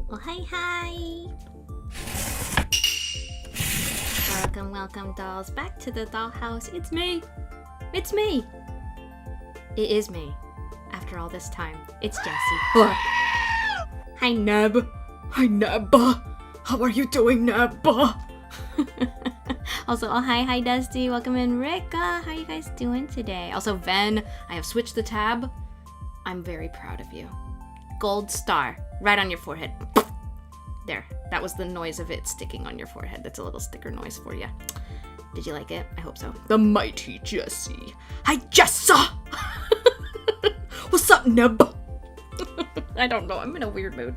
Well, hi. Welcome, dolls, back to the dollhouse. It's me. It is me. After all this time, it's Jessie. Hi, Neb. How are you doing, Neb? Also, hi, Dusty. Welcome in, Rika. How you guys doing today? Also, Ven, I have switched the tab. I'm very proud of you. Gold star, right on your forehead. There, that was the noise of it sticking on your forehead. That's a little sticker noise for you. Did you like it? I hope so. The mighty Jessie. Hi, Jessa! What's up, Neb? I don't know, I'm in a weird mood.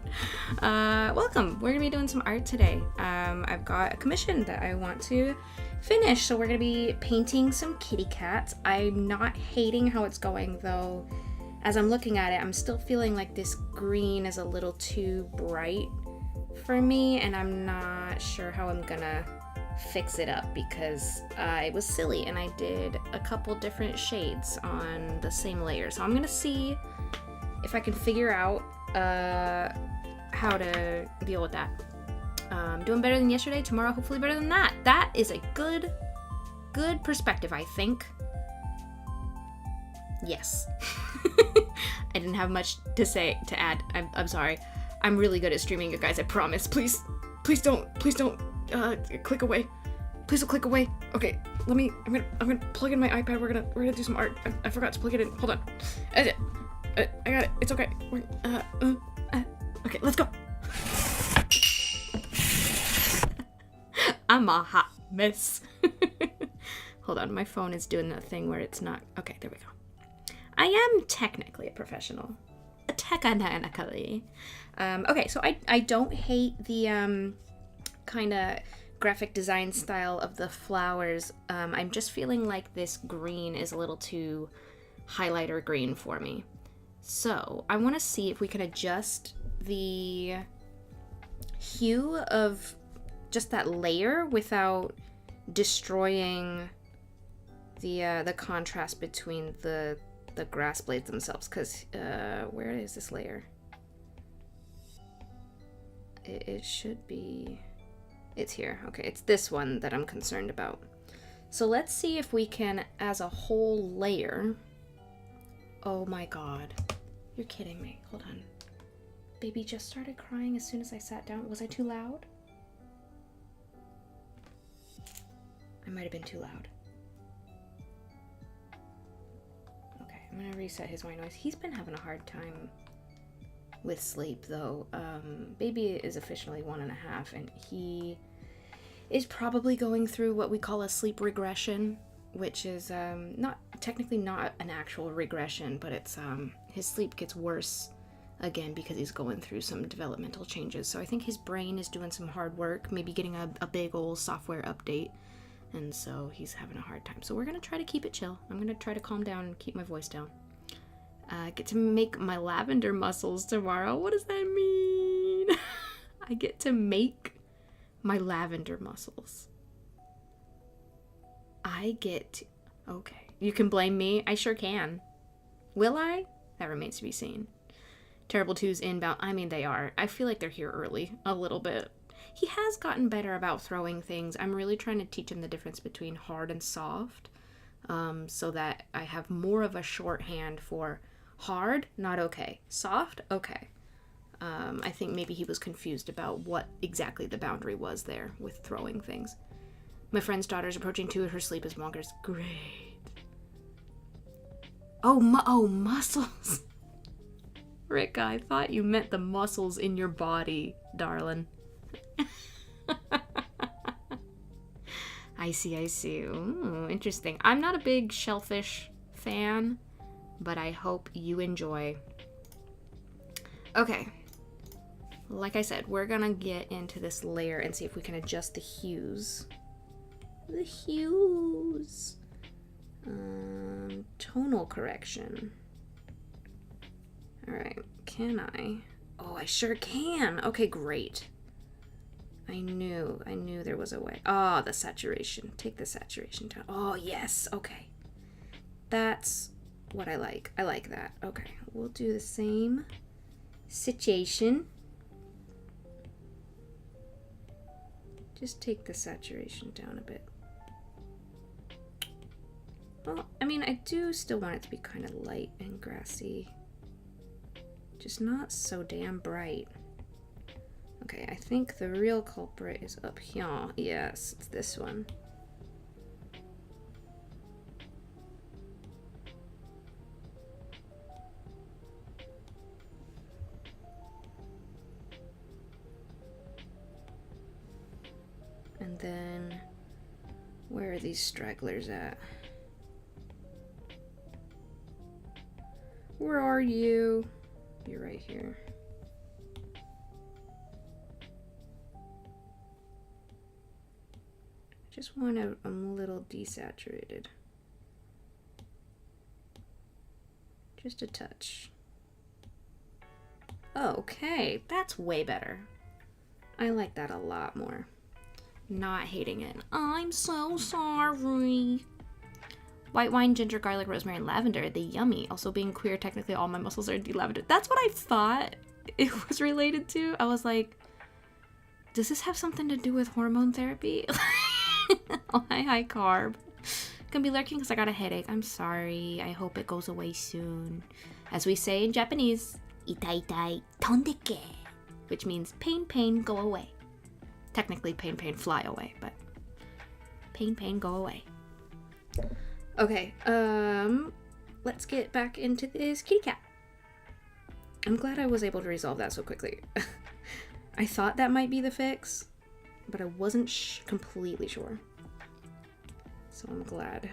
Welcome. We're gonna be doing some art today. I've got a commission that I want to finish, so we're gonna be painting some kitty cats. I'm not hating how it's going, though. As I'm looking at it, I'm still feeling like this green is a little too bright for me, and I'm not sure how I'm gonna fix it up because I was silly and I did a couple different shades on the same layer. So I'm gonna see if I can figure out how to deal with that. Doing better than yesterday, tomorrow hopefully better than that. That is a good perspective, I think. Yes. I didn't have much to add. I'm sorry. I'm really good at streaming, you guys, I promise. Please don't click away. Please don't click away. Okay, I'm gonna plug in my iPad. We're gonna do some art. I forgot to plug it in. Hold on. I got it. It's okay. Okay, let's go. I'm a hot mess. Hold on, my phone is doing that thing where it's not. Okay, there we go. I am technically a professional. Technically. Okay, so I don't hate the kind of graphic design style of the flowers. I'm just feeling like this green is a little too highlighter green for me. So I want to see if we can adjust the hue of just that layer without destroying the contrast between the grass blades themselves, because where is this layer? It should be, it's here. Okay, it's this one that I'm concerned about. So let's see if we can, as a whole layer. Oh my god, you're kidding me. Hold on. Baby just started crying as soon as I sat down. Was I too loud? I might have been too loud. I'm gonna reset his white noise. He's been having a hard time with sleep, though. Baby is officially 1.5, and he is probably going through what we call a sleep regression, which is not technically not an actual regression, but it's his sleep gets worse again because he's going through some developmental changes. So I think his brain is doing some hard work, maybe getting a big old software update. And so he's having a hard time. So we're going to try to keep it chill. I'm going to try to calm down and keep my voice down. Get to make my lavender muscles tomorrow. What does that mean? I get to make my lavender muscles. Okay. You can blame me. I sure can. Will I? That remains to be seen. Terrible 2's inbound. I mean, they are. I feel like they're here early. A little bit. He has gotten better about throwing things. I'm really trying to teach him the difference between hard and soft, so that I have more of a shorthand for hard, not okay. Soft, okay. I think maybe he was confused about what exactly the boundary was there with throwing things. My friend's daughter's approaching 2. Her sleep is bonkers. Great. Oh, muscles. Rick, I thought you meant the muscles in your body, darling. I see. Ooh, interesting. I'm not a big shellfish fan, but I hope you enjoy. Okay. Like I said, we're gonna get into this layer and see if we can adjust the hues. Tonal correction. Alright, can I? Oh, I sure can. Okay, great. I knew there was a way. Oh, the saturation. Take the saturation down. Oh, yes. Okay. That's what I like. I like that. Okay. We'll do the same situation. Just take the saturation down a bit. Well, I mean, I do still want it to be kind of light and grassy. Just not so damn bright. Okay, I think the real culprit is up here. Yes, it's this one. And then, where are these stragglers at? Where are you? You're right here. Just want it a little desaturated. Just a touch. Oh, okay, that's way better. I like that a lot more. Not hating it. I'm so sorry. White wine, ginger, garlic, rosemary, and lavender. The yummy. Also, being queer, technically all my muscles are de-lavender. That's what I thought it was related to. I was like, does this have something to do with hormone therapy? High carb. Gonna be lurking because I got a headache. I'm sorry. I hope it goes away soon. As we say in Japanese, itai itai tondeke, which means pain, pain, go away. Technically, pain, pain, fly away, but pain, pain, go away. Okay, let's get back into this kitty cat. I'm glad I was able to resolve that so quickly. I thought that might be the fix, but I wasn't completely sure. So I'm glad.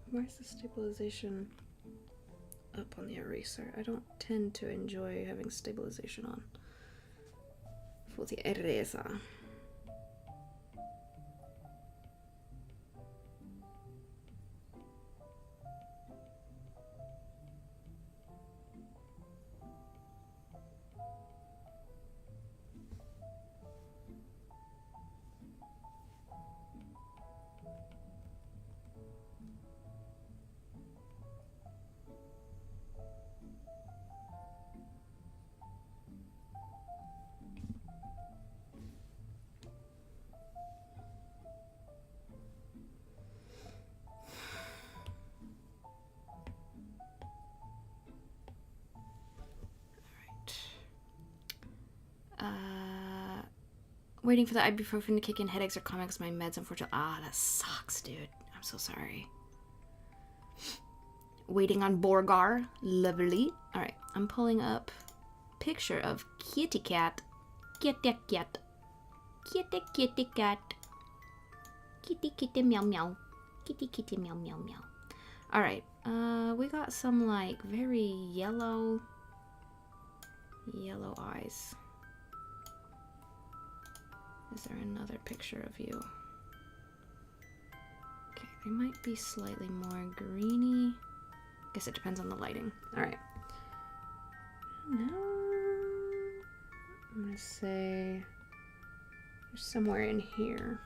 Where's the stabilization up on the eraser? I don't tend to enjoy having stabilization on for the eraser. Waiting for the ibuprofen to kick in. Headaches are common because my meds, unfortunately. Ah, that sucks, dude. I'm so sorry. Waiting on Borgar. Lovely. Alright, I'm pulling up picture of kitty cat. Kitty cat. Kitty kitty cat. Kitty kitty meow meow. Kitty kitty meow meow meow. Alright, we got some like very yellow eyes. Is there another picture of you? Okay, they might be slightly more greeny. Guess it depends on the lighting. Alright. Now, I'm gonna say there's somewhere in here.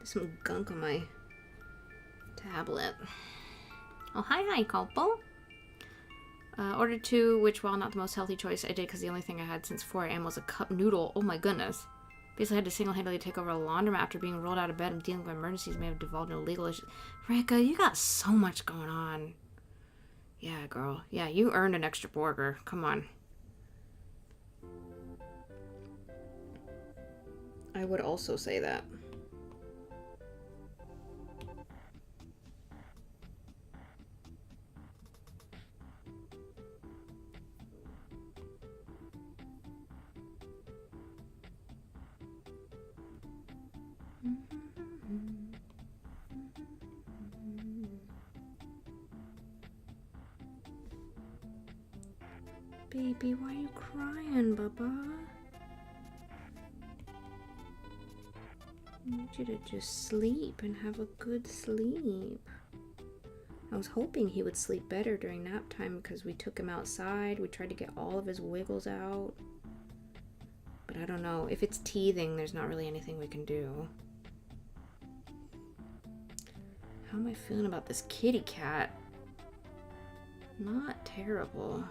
There's some gunk on my tablet. Oh, hi, Copo. Ordered 2, which, while not the most healthy choice, I did because the only thing I had since 4 a.m. was a cup noodle. Oh my goodness. Basically, I had to single-handedly take over a laundromat after being rolled out of bed and dealing with emergencies may have devolved into legal issues. Rika, you got so much going on. Yeah, girl. Yeah, you earned an extra burger. Come on. I would also say that. Baby, why are you crying, Baba? I need you to just sleep and have a good sleep. I was hoping he would sleep better during nap time because we took him outside. We tried to get all of his wiggles out. But I don't know. If it's teething, there's not really anything we can do. How am I feeling about this kitty cat? Not terrible.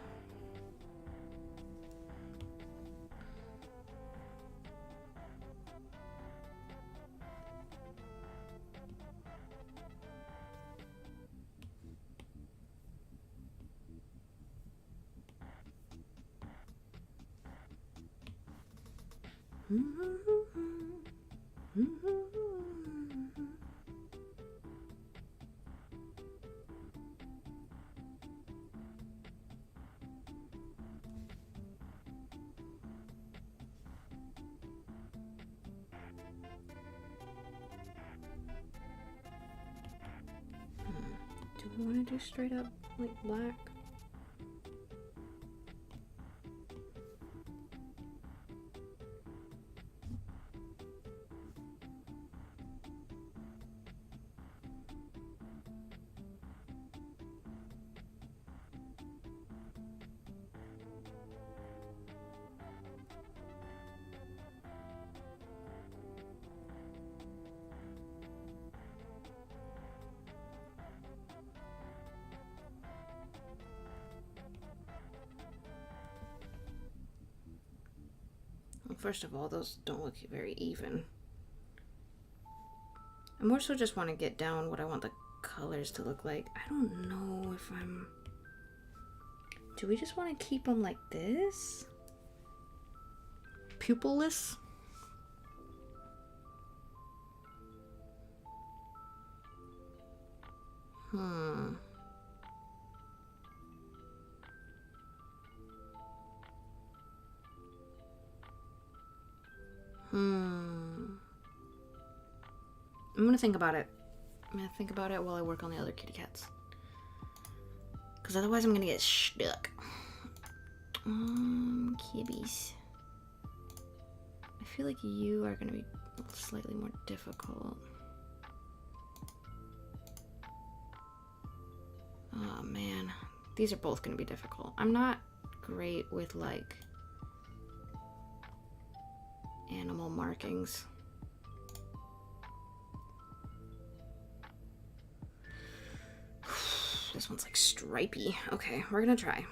Do we want to do straight up like black? First of all, those don't look very even. I more so just want to get down what I want the colors to look like. I don't know if I'm... Do we just want to keep them like this? Pupilless? I'm gonna think about it. I'm gonna think about it while I work on the other kitty cats. Because otherwise I'm gonna get stuck. Kitties. I feel like you are gonna be slightly more difficult. Oh man. These are both gonna be difficult. I'm not great with like animal markings. This one's like stripy. Okay, we're gonna try.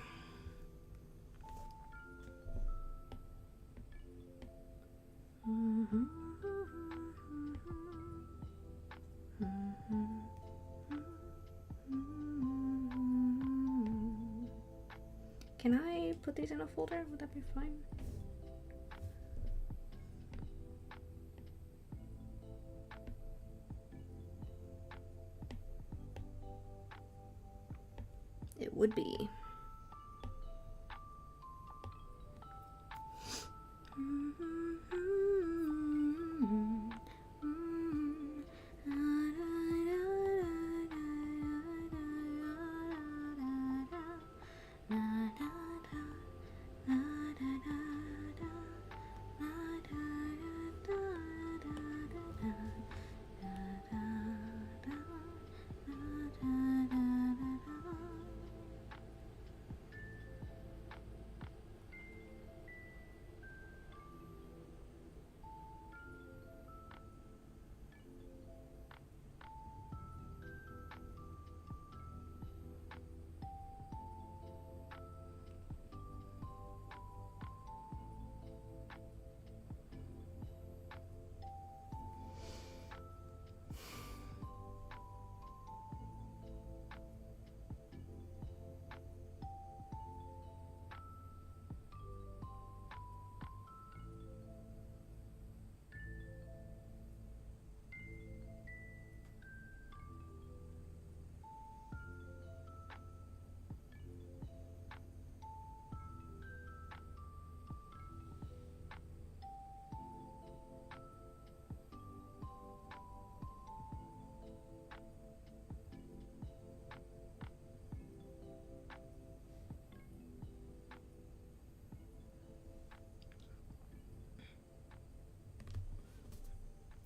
Can I put these in a folder? Would that be fine? It would be.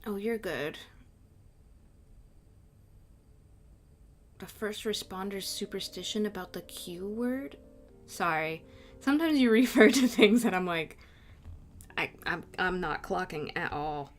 Oh, you're good. The first responder's superstition about the Q word? Sorry. Sometimes you refer to things that I'm like, I'm not clocking at all.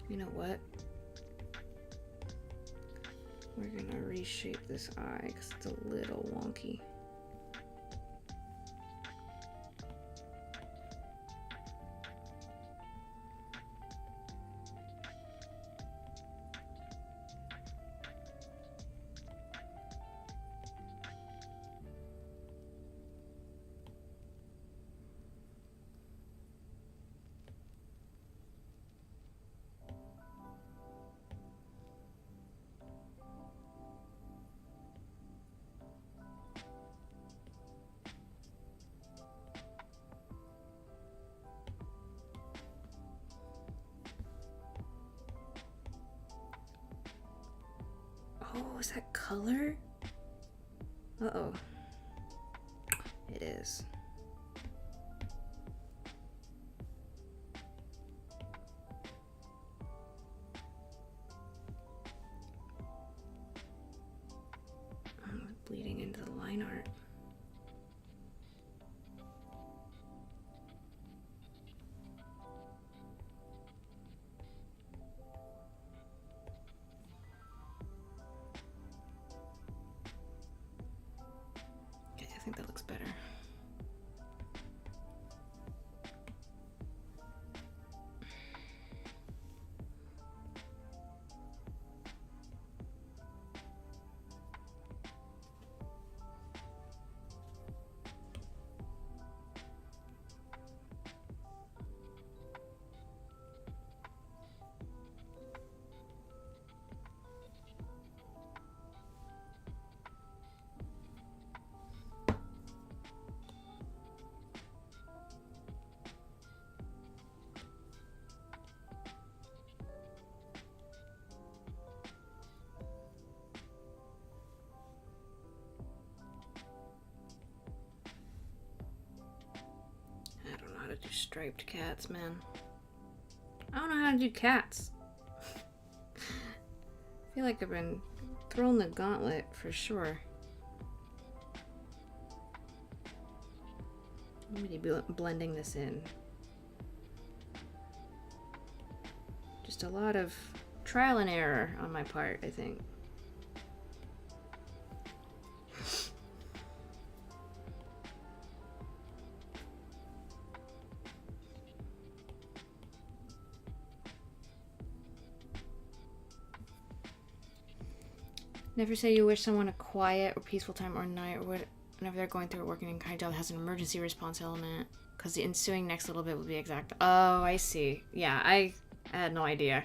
You know what? We're gonna reshape this eye because it's a little wonky. Oh, is that color? Uh-oh. It is. Bleeding into the line art. Okay, I think that looks better. I don't know how to do striped cats, man. I don't know how to do cats. I feel like I've been thrown the gauntlet for sure. I'm gonna be blending this in. Just a lot of trial and error on my part, I think. Never say you wish someone a quiet or peaceful time or night or whenever they're going through a working in kind job that has an emergency response element. Because the ensuing next little bit will be exact. Oh, I see. Yeah, I had no idea.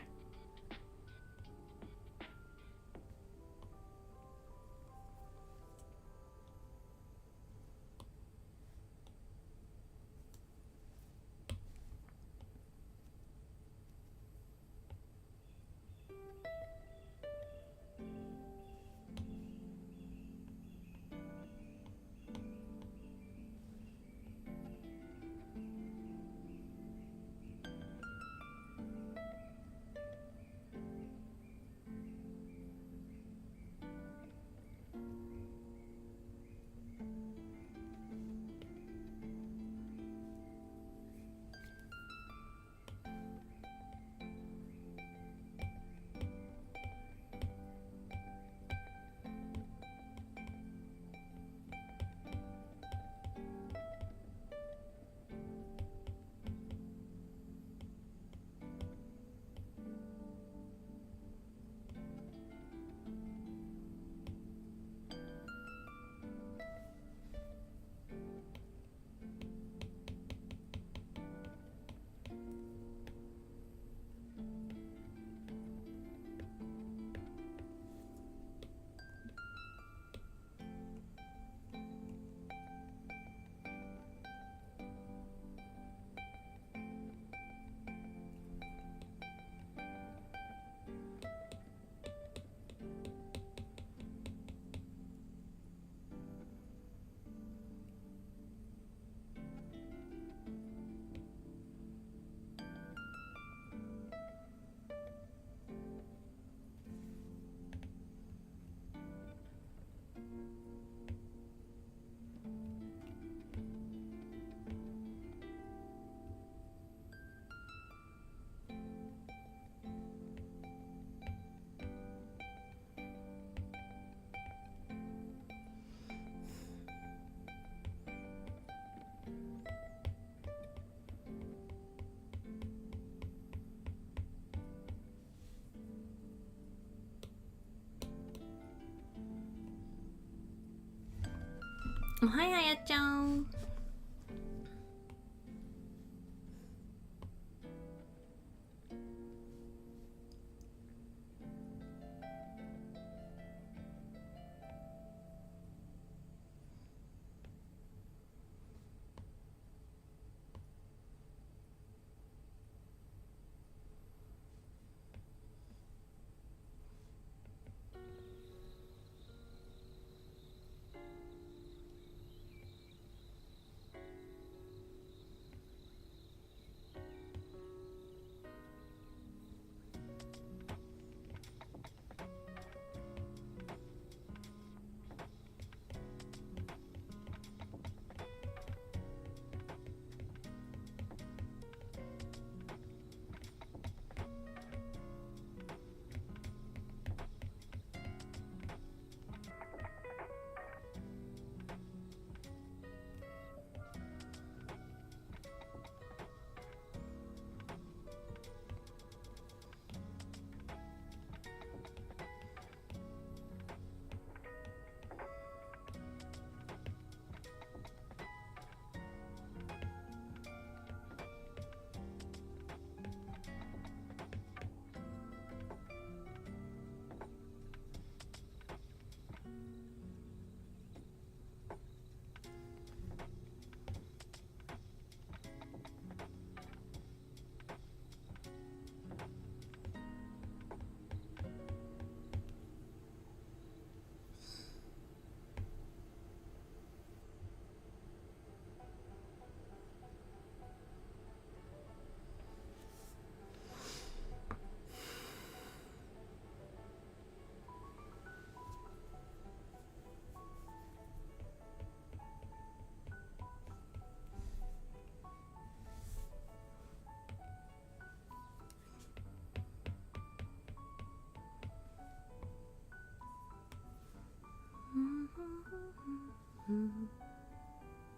Oh, hi, Ayachan.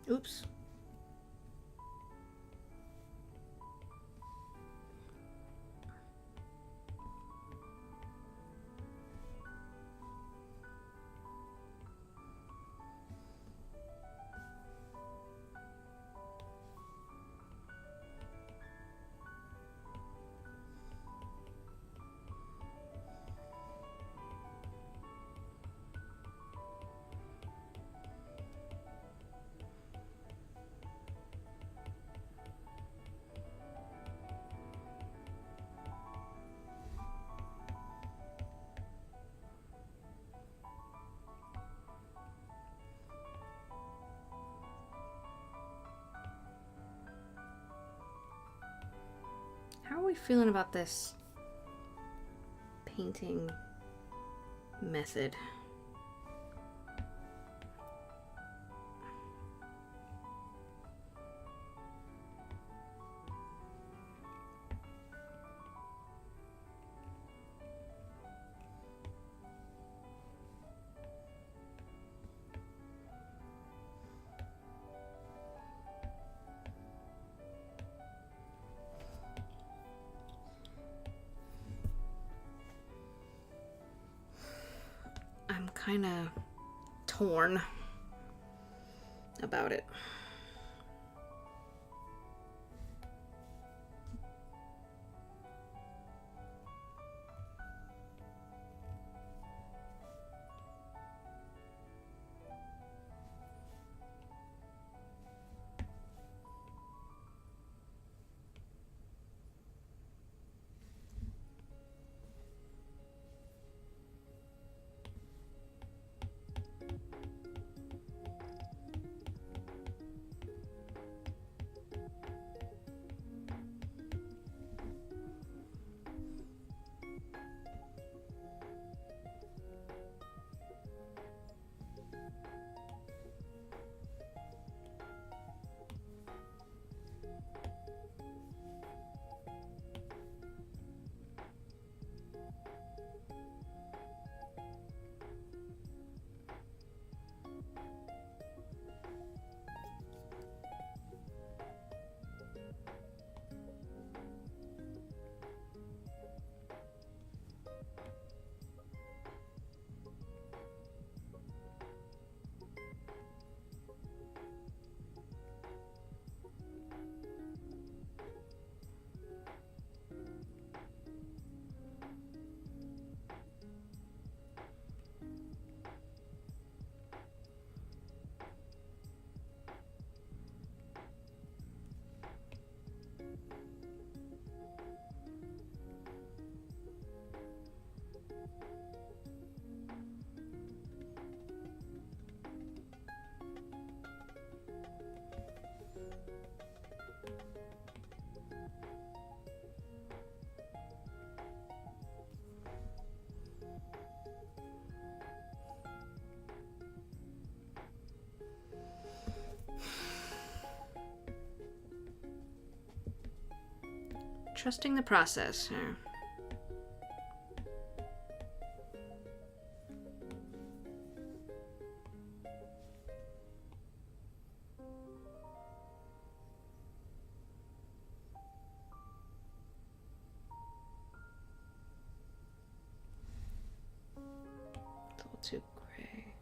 Oops. How are we feeling about this painting method? I'm kind of torn about it. Trusting the process. Yeah. It's a little too gray.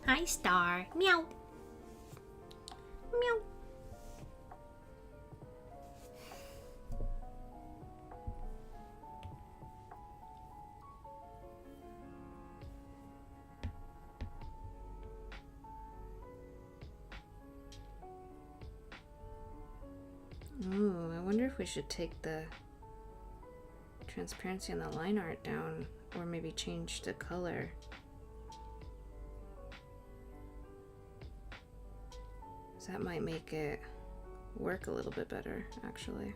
Hi, Star. Meow. Meow. Oh, I wonder if we should take the transparency on the line art down, or maybe change the color. 'Cause that might make it work a little bit better, actually.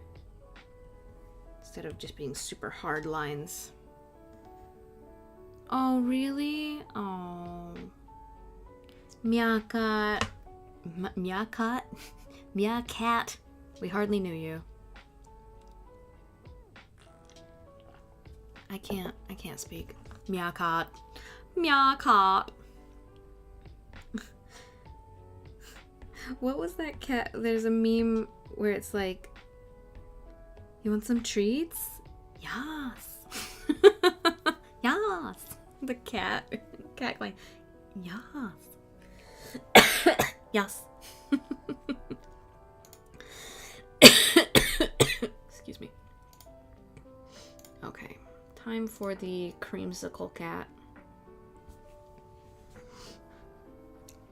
Instead of just being super hard lines. Oh, really? Oh. Meowcat. Meowcat? Meowcat. We hardly knew you. I can't speak. Meowcat. Meowcat. What was that cat? There's a meme where it's like, you want some treats? Yes. Yes. The cat going, yes. Yes. Excuse me. Okay, time for the creamsicle cat.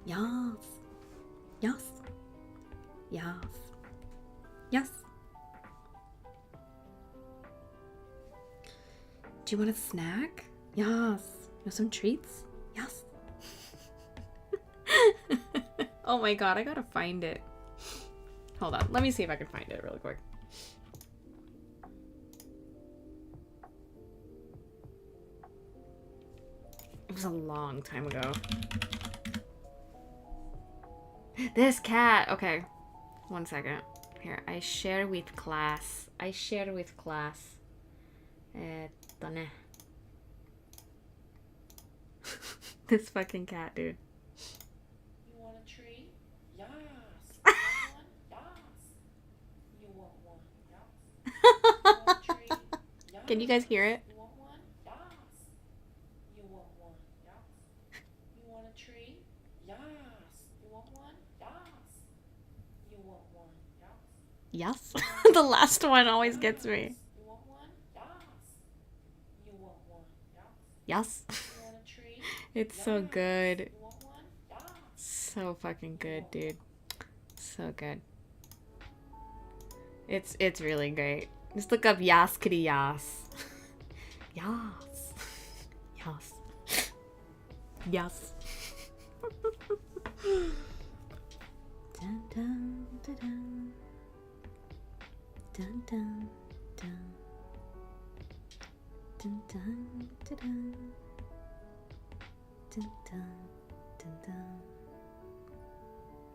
Yes. Yes. Yes. Yes. Do you want a snack? Yes. You want some treats? Yes. Oh my god, I gotta find it. Hold on, let me see if I can find it really quick. It was a long time ago. This cat! Okay. 1 second. Here, I share with class. This fucking cat, dude. You want a tree? Yes. You want one? Yes. You want one? Yes. You want a tree? Yes. Can you guys hear it? You want one? Yes. You want one? Yes. You want a tree? Yes. You want one? Yes. You want one? Yes. Yes. The last one always gets me. You want one? Yes. You want one? Yes. Yes. You want a tree? It's so good. You want one? Yes. So fucking good, dude. So good. It's really great. Just look up Yas Kitty Yas. Yas. Yas. Yas. Dun, dun, dun, dun. Dun, dun, dun. Dun, dun, dun, dun. Dun, dun, dun, dun.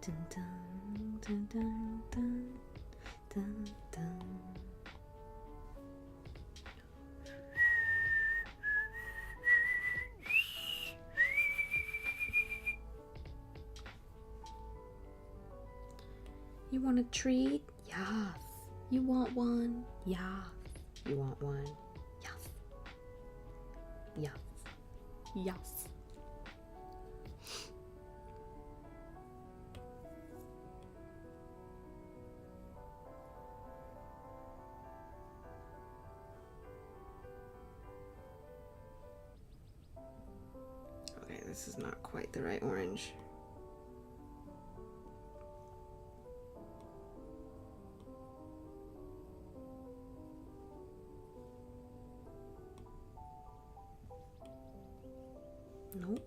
Dun, dun, dun, dun, dun. Dun, dun. You want a treat? Yes. You want one? Yes. You want one? Yes. Yes. Yes. this is not quite the right orange. Nope.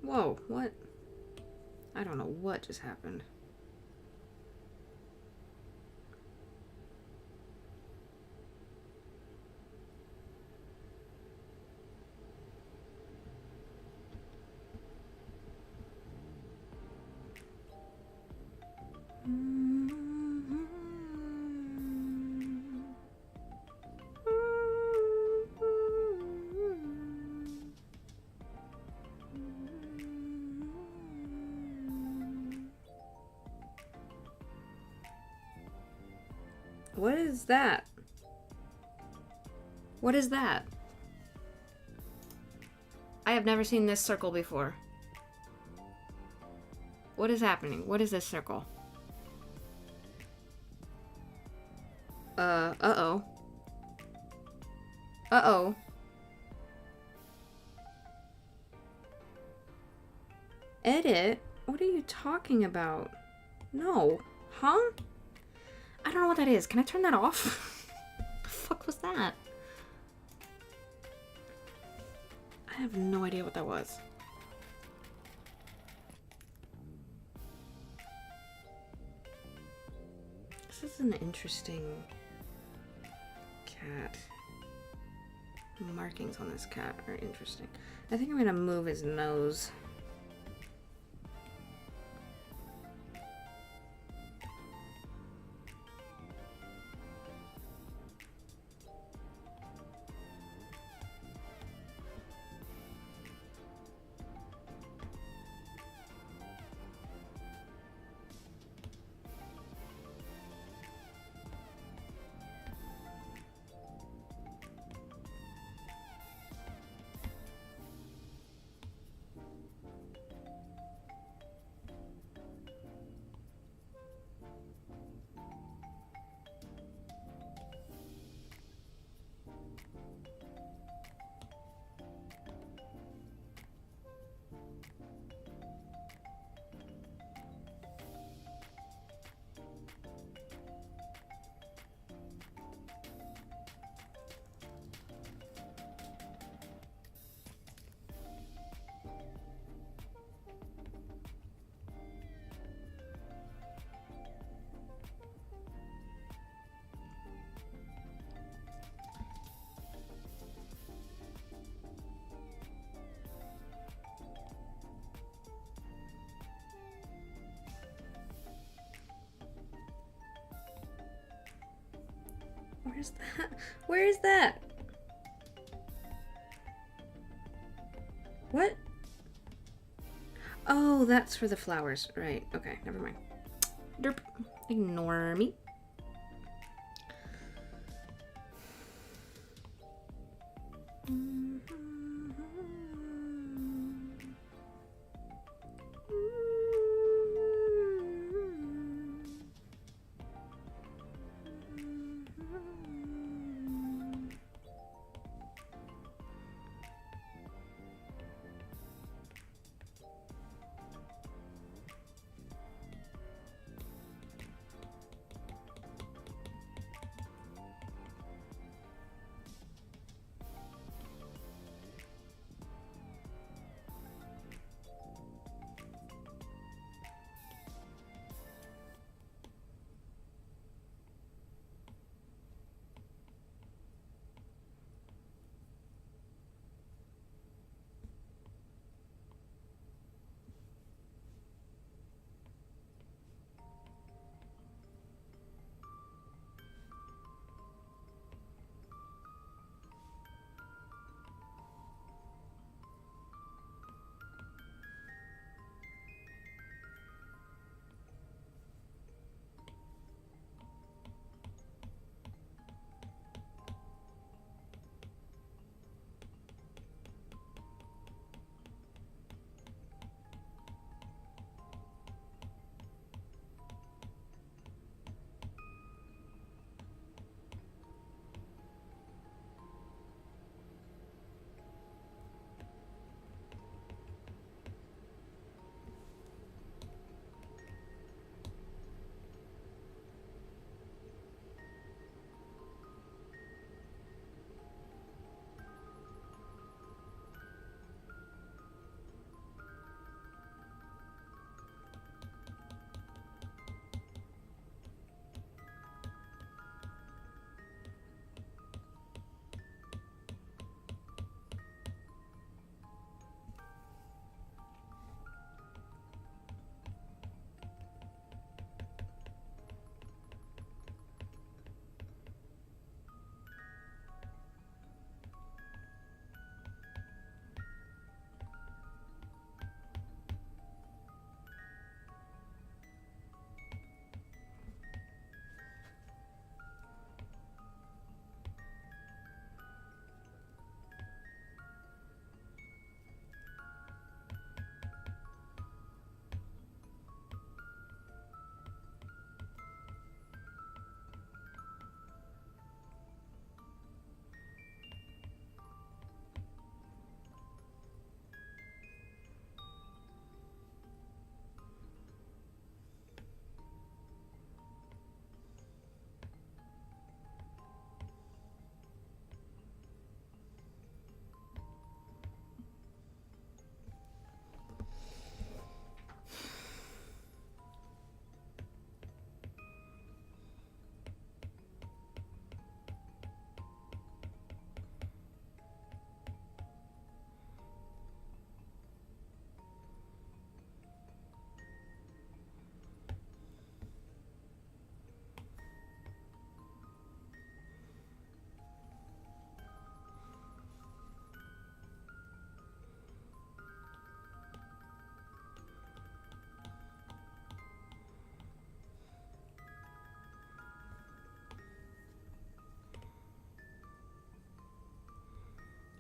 Whoa, what? I don't know what just happened. What is that? What is that? I have never seen this circle before. What is happening? What is this circle? Uh-oh. Uh-oh. Edit? What are you talking about? No. Huh? I don't know what that is. Can I turn that off? The fuck was that? I have no idea what that was. This is an interesting cat. The markings on this cat are interesting. I think I'm gonna move his nose. Where's that? Where is that? What? Oh, that's for the flowers. Right. Okay, never mind. Derp. Ignore me.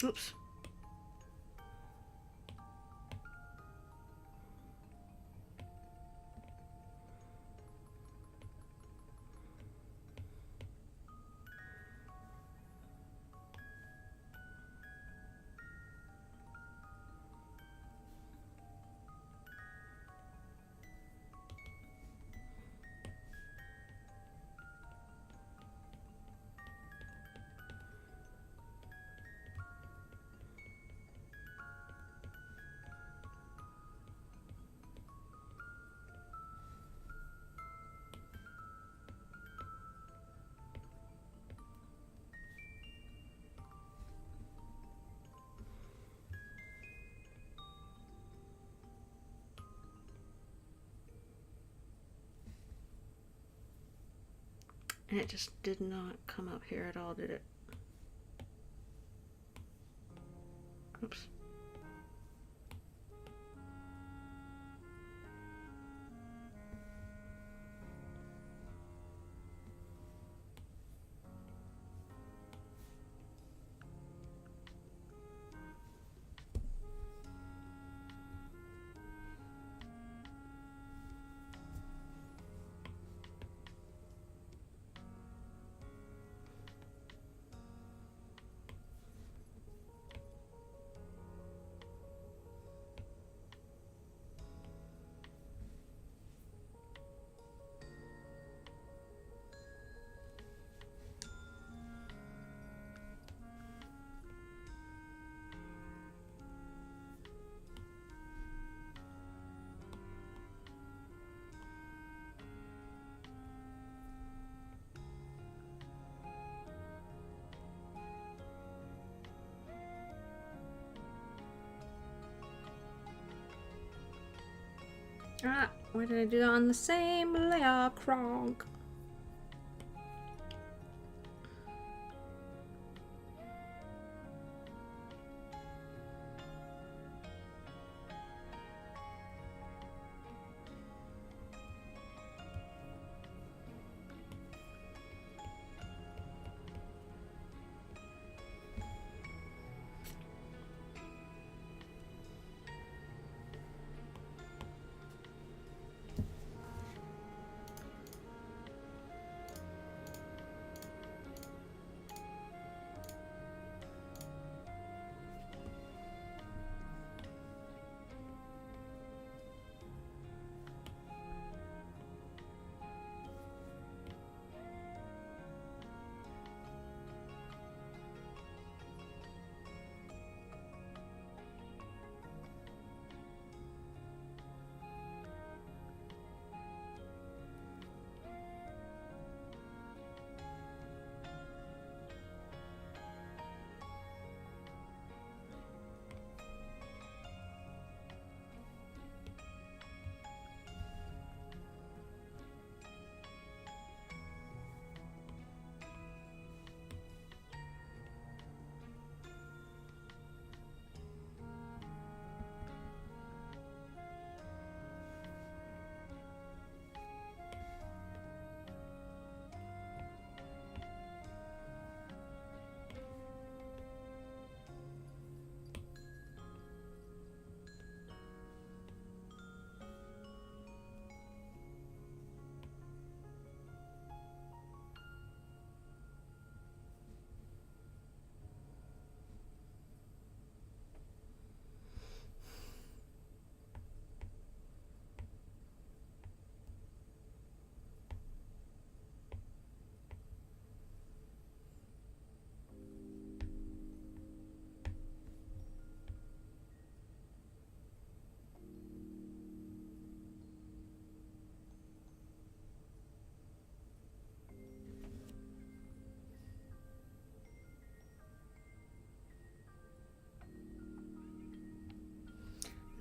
Oops. And it just did not come up here at all, did it? Oops. Ah, why did I do that on the same layer, Kronk?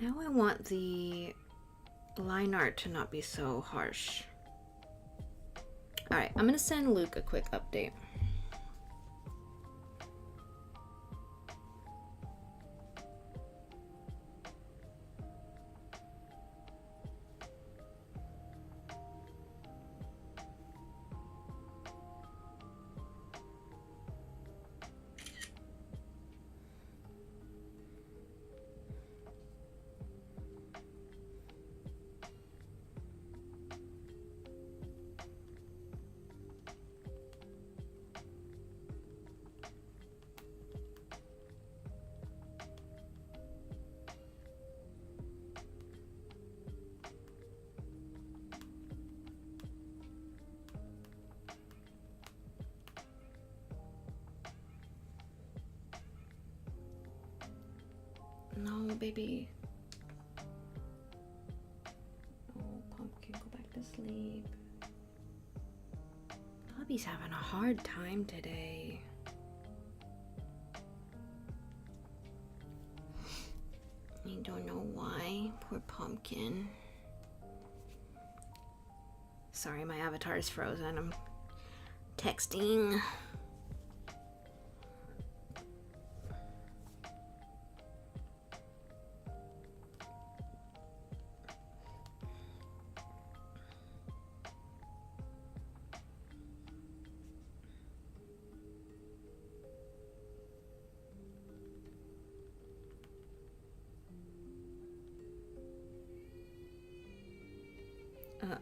Now I want the line art to not be so harsh. Alright, I'm gonna send Luke a quick update. baby. Oh, Pumpkin, go back to sleep. Bobby's having a hard time today. I don't know why. Poor Pumpkin. Sorry, my avatar is frozen. I'm texting.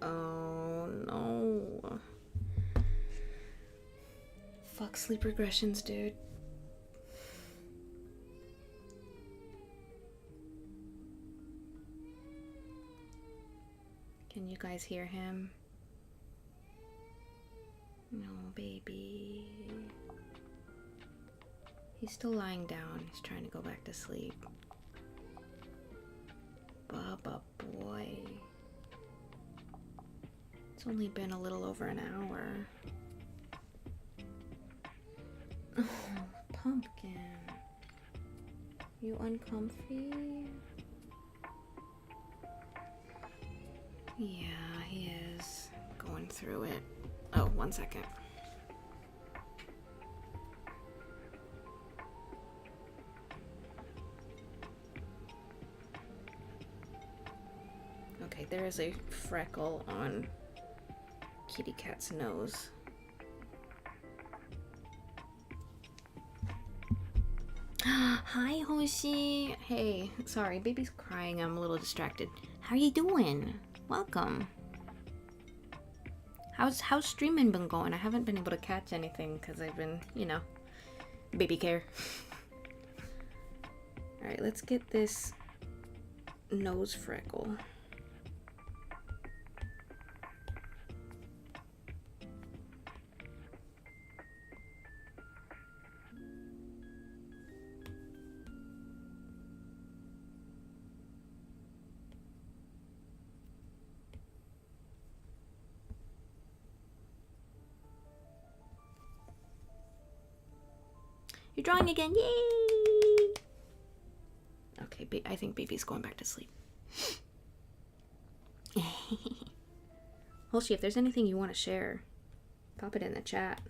Uh-oh, no. Fuck sleep regressions, dude. Can you guys hear him? No, baby. He's still lying down. He's trying to go back to sleep. Bubba boy. It's only been a little over an hour. Oh, Pumpkin. You uncomfy? Yeah, he is going through it. Oh, 1 second. Okay, there is a freckle on Kitty Cat's nose. Hi, Hoshi. Hey, sorry, baby's crying. I'm a little distracted. How are you doing? Welcome. How's streaming been going? I haven't been able to catch anything because I've been, you know, baby care. All right, let's get this nose freckle. You're drawing again, yay! Okay, I think baby's going back to sleep. Holshi, if there's anything you want to share, pop it in the chat.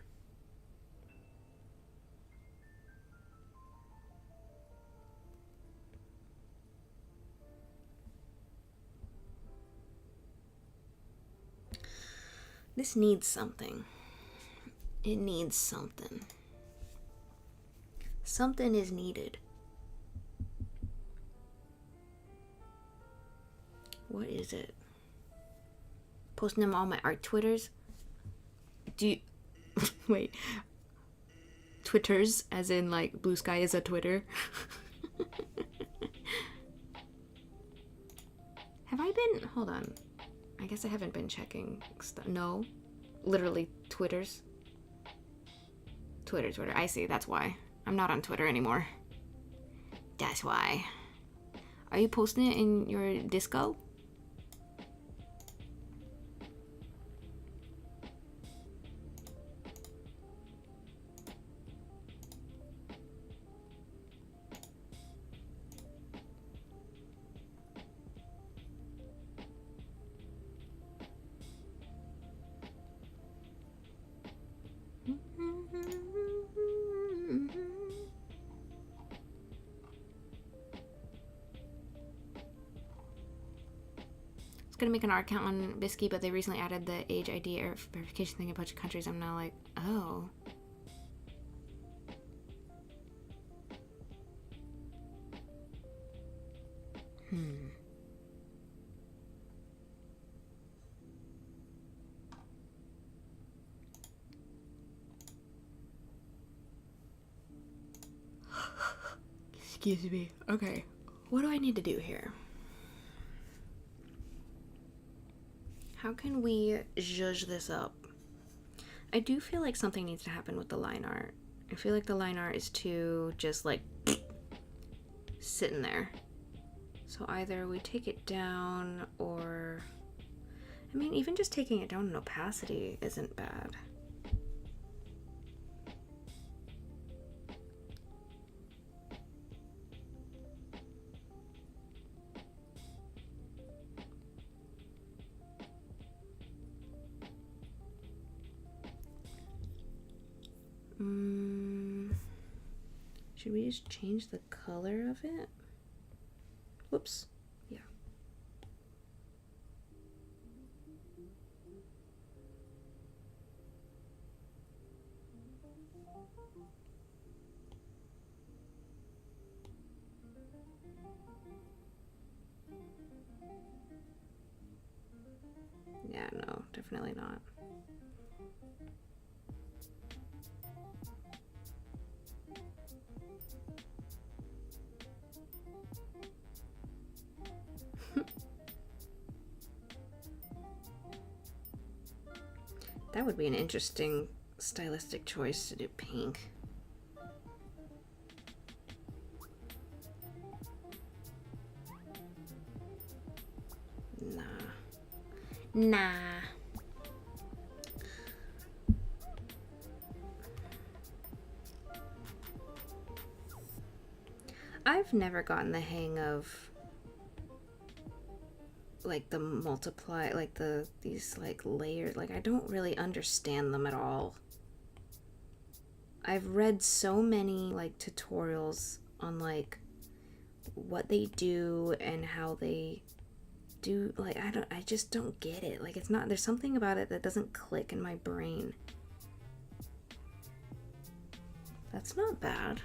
This needs something. It needs something. Something is needed. What is it? Posting them on my art Twitters? Do you... Wait. Twitters, as in like Blue Sky is a Twitter? Have I been... Hold on. I guess I haven't been checking stuff. No. Literally Twitters. Twitter. I see. That's why. I'm not on Twitter anymore. That's why. Are you posting it in your disco? Gonna make an art account on Bisky, but they recently added the age ID or verification thing in a bunch of countries. I'm now like, oh. Excuse me. Okay. What do I need to do here? How can we zhuzh this up? I do feel like something needs to happen with the line art. I feel like the line art is too just like sitting there. So either we take it down or... I mean, even just taking it down in opacity isn't bad. Should we just change the color of it? Whoops. Yeah. Yeah, no, definitely not. That would be an interesting stylistic choice to do pink. Nah. I've never gotten the hang of like the multiply, like these like layers. Like I don't really understand them at all. I've read so many like tutorials on like what they do and how they do, like I just don't get it. Like it's not, there's something about it that doesn't click in my brain. That's not bad.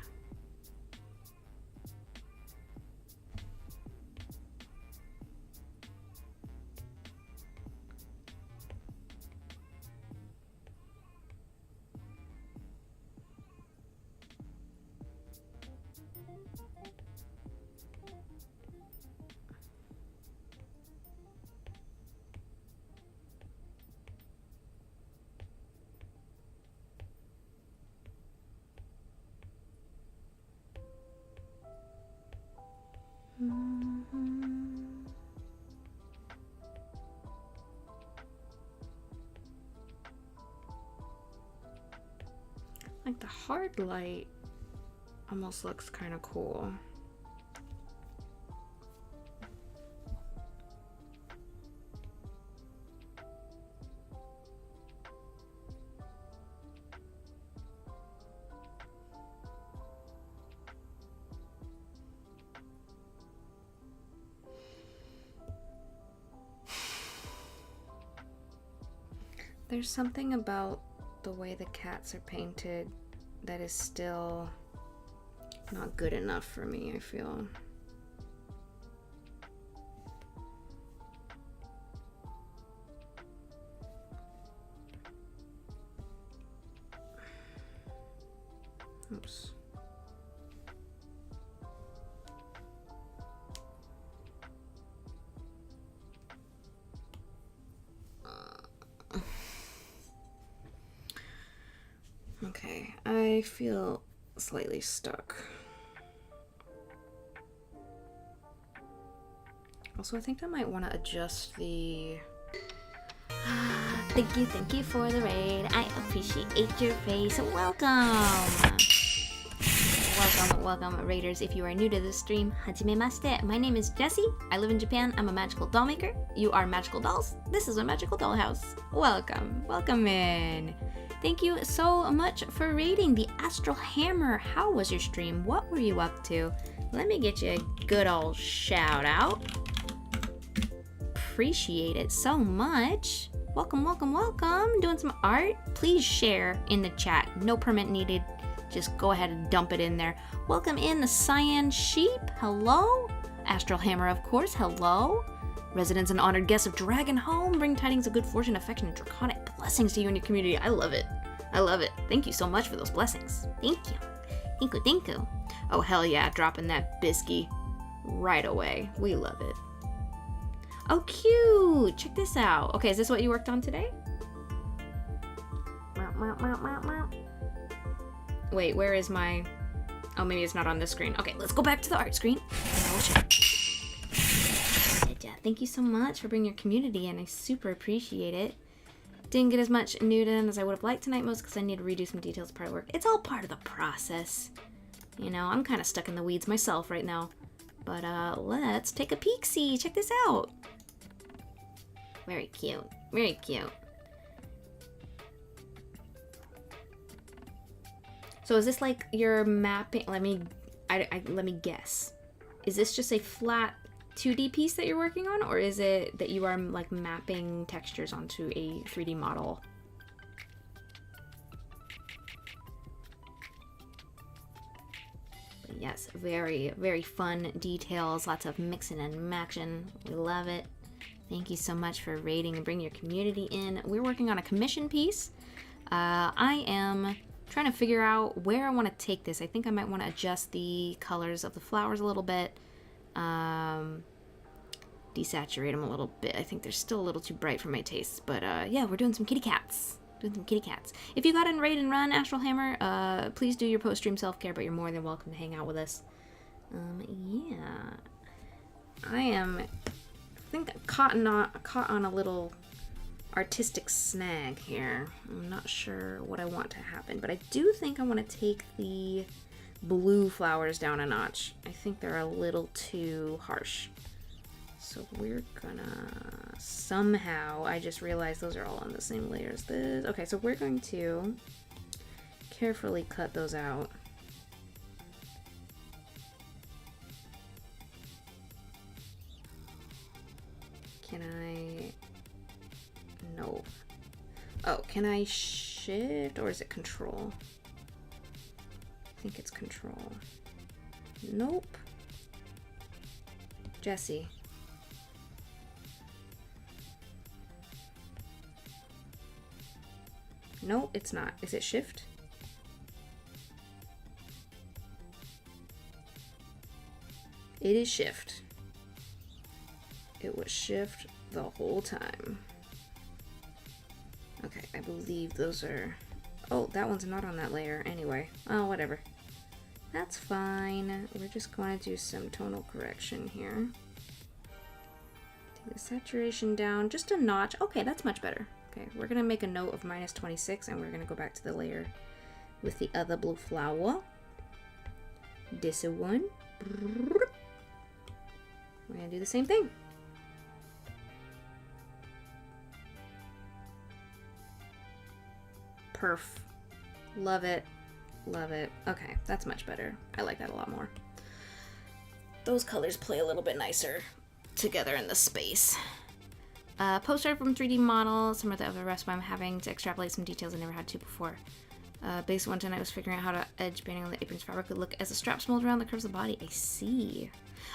Like the hard light almost looks kind of cool. There's something about the way the cats are painted that is still not good enough for me, I feel. Oops. Okay, I feel slightly stuck. Also, I think I might want to adjust the... Thank you for the raid. I appreciate your face. Welcome! Welcome, raiders. If you are new to this stream, hajimemashite. My name is Jessie. I live in Japan. I'm a magical doll maker. You are magical dolls. This is a magical dollhouse. Welcome in. Thank you so much for raiding the Astral Hammer. How was your stream? What were you up to? Let me get you a good old shout out. Appreciate it so much. Welcome. Doing some art? Please share in the chat. No permit needed. Just go ahead and dump it in there. Welcome in the Cyan Sheep. Hello. Astral Hammer, of course. Hello. Residents and honored guests of Dragon Home, bring tidings of good fortune, affection, and draconic blessings to you and your community. I love it. Thank you so much for those blessings. Thank you. Oh, hell yeah. Dropping that biscuit right away. We love it. Oh, cute. Check this out. Okay, is this what you worked on today? Wait, where is my... Oh, maybe it's not on this screen. Okay, let's go back to the art screen. Thank you so much for bringing your community in. I super appreciate it. Didn't get as much nude in as I would have liked tonight, most because I need to redo some details part of work. It's all part of the process. You know, I'm kind of stuck in the weeds myself right now. But let's take a peek-see. Check this out. Very cute. Very cute. So is this like your mapping? Let me guess. Is this just a flat 2D piece that you're working on, or is it that you are like mapping textures onto a 3D model? But yes, very, very fun details. Lots of mixing and matching. We love it. Thank you so much for rating and bringing your community in. We're working on a commission piece. I am trying to figure out where I want to take this. I think I might want to adjust the colors of the flowers a little bit. Desaturate them a little bit. I think they're still a little too bright for my tastes. But yeah, we're doing some kitty cats. If you got in Raid and Run, Astral Hammer, please do your post-stream self-care, but you're more than welcome to hang out with us. Yeah. I think I caught on a little artistic snag here. I'm not sure what I want to happen, but I do think I want to take the blue flowers down a notch. I think they're a little too harsh. So we're gonna somehow, I just realized those are all on the same layer as this. Okay, so we're going to carefully cut those out. Can I? No. Oh, can I shift or is it control? I think it's control. Nope. Jesse. No, it's not. Is it shift? It is shift. It was shift the whole time. Okay, I believe those are... Oh, that one's not on that layer anyway. Oh, whatever. That's fine. We're just going to do some tonal correction here. Take the saturation down just a notch. Okay, that's much better. Okay, we're going to make a note of -26 and we're going to go back to the layer with the other blue flower. This one. We're going to do the same thing. Perf. Love it. Love it. Okay, that's much better. I like that a lot more. Those colors play a little bit nicer together in the space. Poster from 3D model. Some of the other rest I'm having to extrapolate some details I never had to before. Base one tonight was figuring out how to edge banding on the apron's fabric would look as the straps mold around the curves of the body. I see.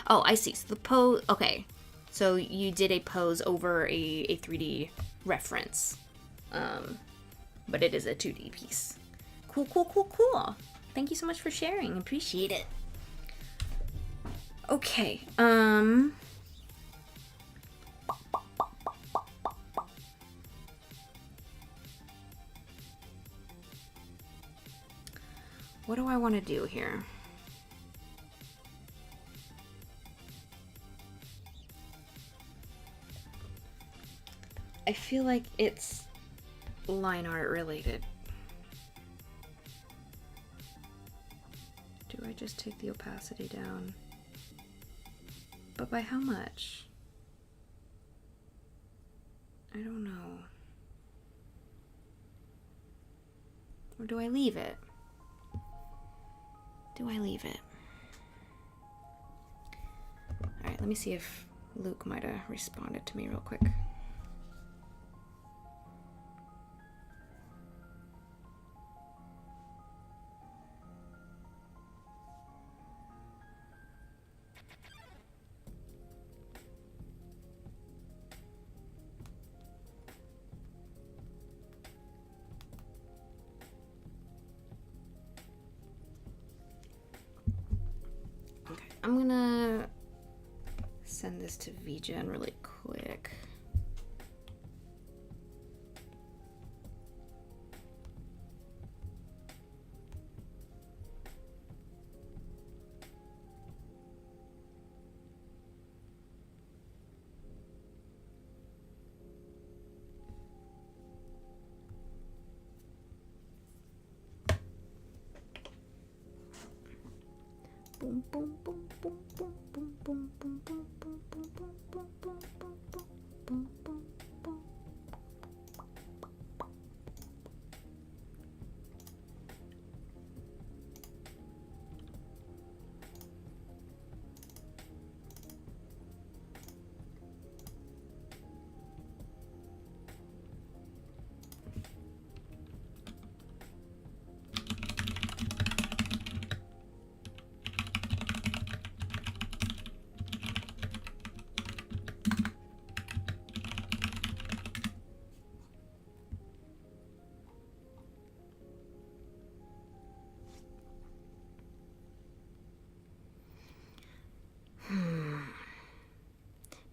Oh, I see. So the pose. Okay. So you did a pose over a 3D reference. But it is a 2D piece. Cool, cool, cool, cool. Thank you so much for sharing. Appreciate it. Okay. What do I want to do here? I feel like it's line art related. Do I just take the opacity down? But by how much? I don't know. Or do I leave it? Do I leave it? Alright, let me see if Luke might have responded to me real quick. I'm gonna send this to VGen really quick. Boom, boom, boom, boom, boom, boom, boom, boom, boom, boom, boom, boom, boom, boom, boom, boom, boom, boom, boom.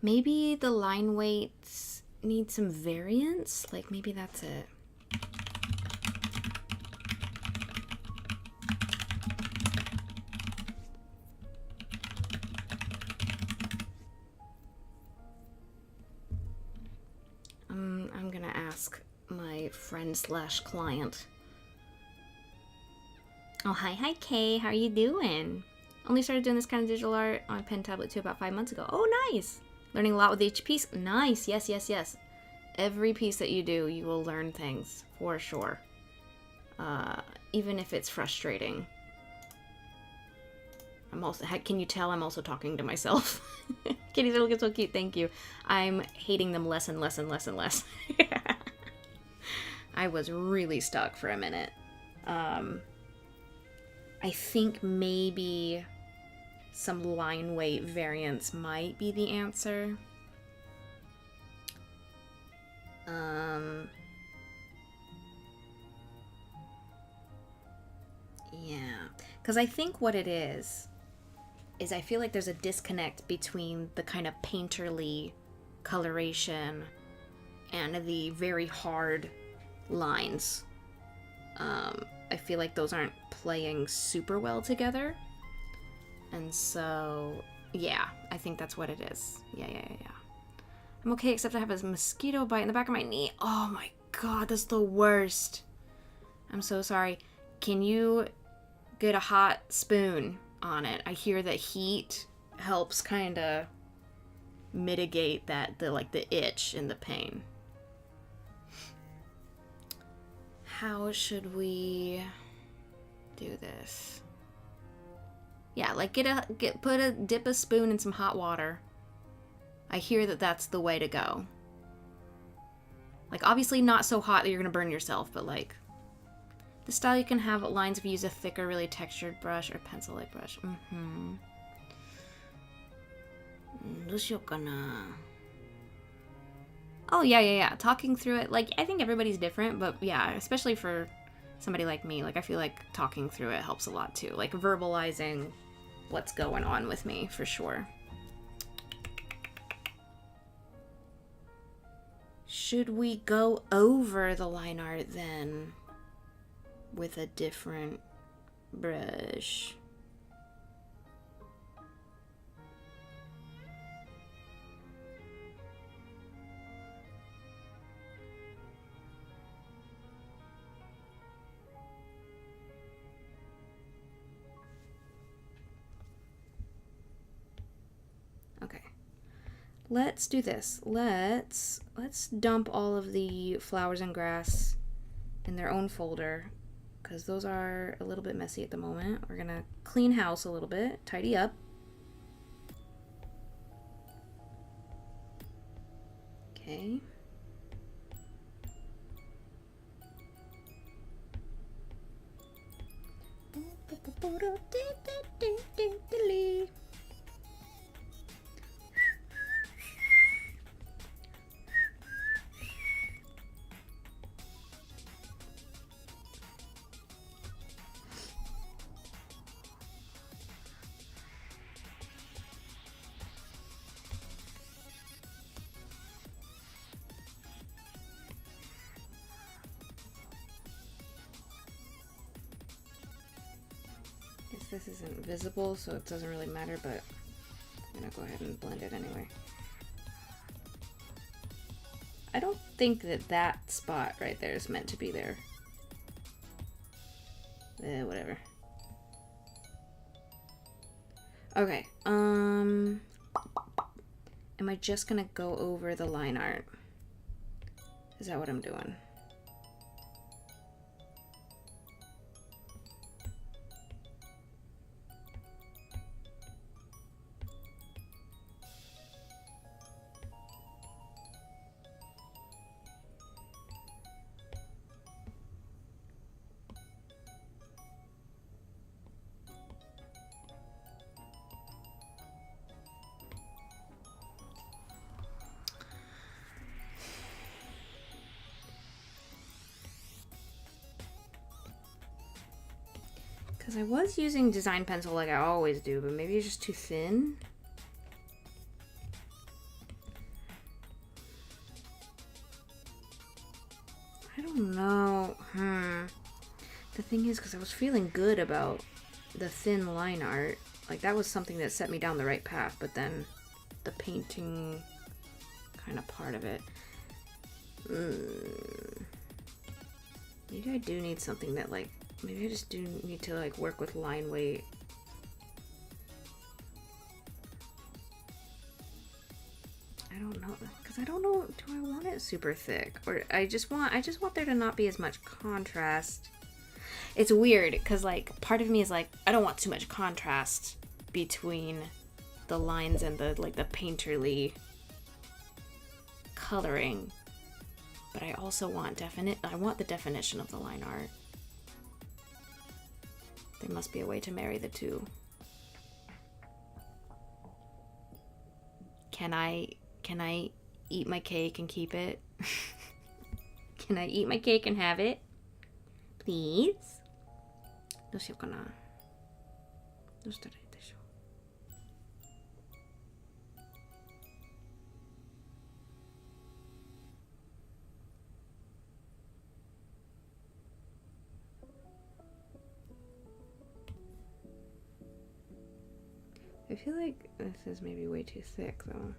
Maybe the line weights need some variance? Like, maybe that's it. I'm gonna ask my friend slash client. Oh, hi, Kay. How are you doing? Only started doing this kind of digital art on a pen tablet too about 5 months ago. Oh, nice. Learning a lot with each piece. Nice. Yes, yes, yes. Every piece that you do, you will learn things for sure. Even if it's frustrating. Can you tell I'm also talking to myself? Kitties are looking so cute. Thank you. I'm hating them less and less and less and less. I was really stuck for a minute. I think maybe some line weight variance might be the answer. Yeah, because I think what it is I feel like there's a disconnect between the kind of painterly coloration and the very hard lines. I feel like those aren't playing super well together. And so, yeah, I think that's what it is. Yeah. I'm okay, except I have a mosquito bite in the back of my knee. Oh my god, that's the worst. I'm so sorry. Can you get a hot spoon on it? I hear that heat helps kind of mitigate the itch and the pain. How should we do this? Yeah, like dip a spoon in some hot water. I hear that that's the way to go. Like, obviously not so hot that you're gonna burn yourself, but like, the style you can have lines if you use a thicker, really textured brush or pencil-like brush. Oh, yeah. Talking through it, like, I think everybody's different, but yeah, especially for somebody like me, like, I feel like talking through it helps a lot too. Like, verbalizing what's going on with me, for sure. Should we go over the line art then with a different brush? Okay. Let's do this. Let's dump all of the flowers and grass in their own folder, because those are a little bit messy at the moment. We're gonna clean house a little bit, tidy up. Okay. This isn't visible, so it doesn't really matter, but I'm gonna go ahead and blend it anyway. I don't think that spot right there is meant to be there. Whatever. Okay, am I just gonna go over the line art? Is that what I'm doing? Because I was using design pencil like I always do, but maybe it's just too thin. I don't know. The thing is, because I was feeling good about the thin line art. Like, that was something that set me down the right path, but then the painting kind of part of it. Maybe I do need something that, like, maybe I just do need to, like, work with line weight. I don't know, because I don't know, do I want it super thick? Or I just want there to not be as much contrast. It's weird, because, like, part of me is like, I don't want too much contrast between the lines and the, like, the painterly coloring. But I also want I want the definition of the line art. There must be a way to marry the two. Can I eat my cake and keep it? Can I eat my cake and have it? Please? どうしようかな。どうしたらいいでしょう。I feel like this is maybe way too thick, though.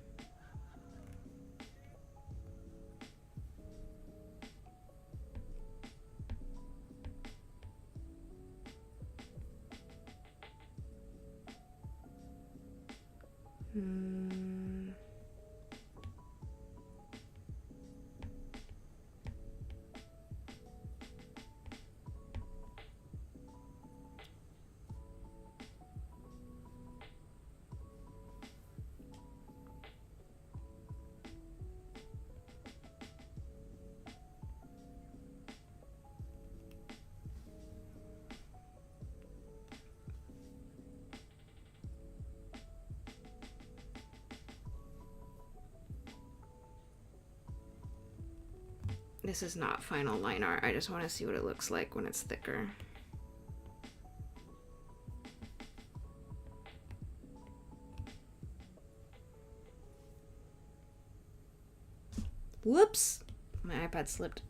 This is not final line art. I just want to see what it looks like when it's thicker. Whoops! My iPad slipped.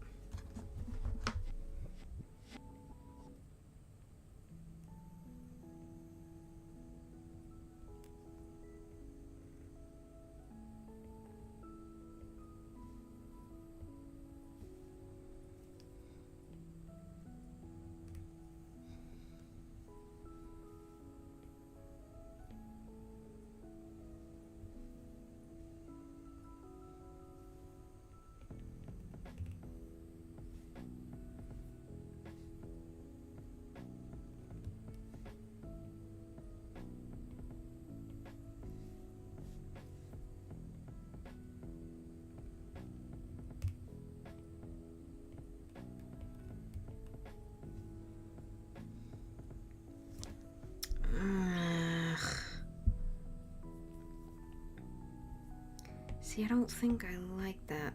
See, I don't think I like that.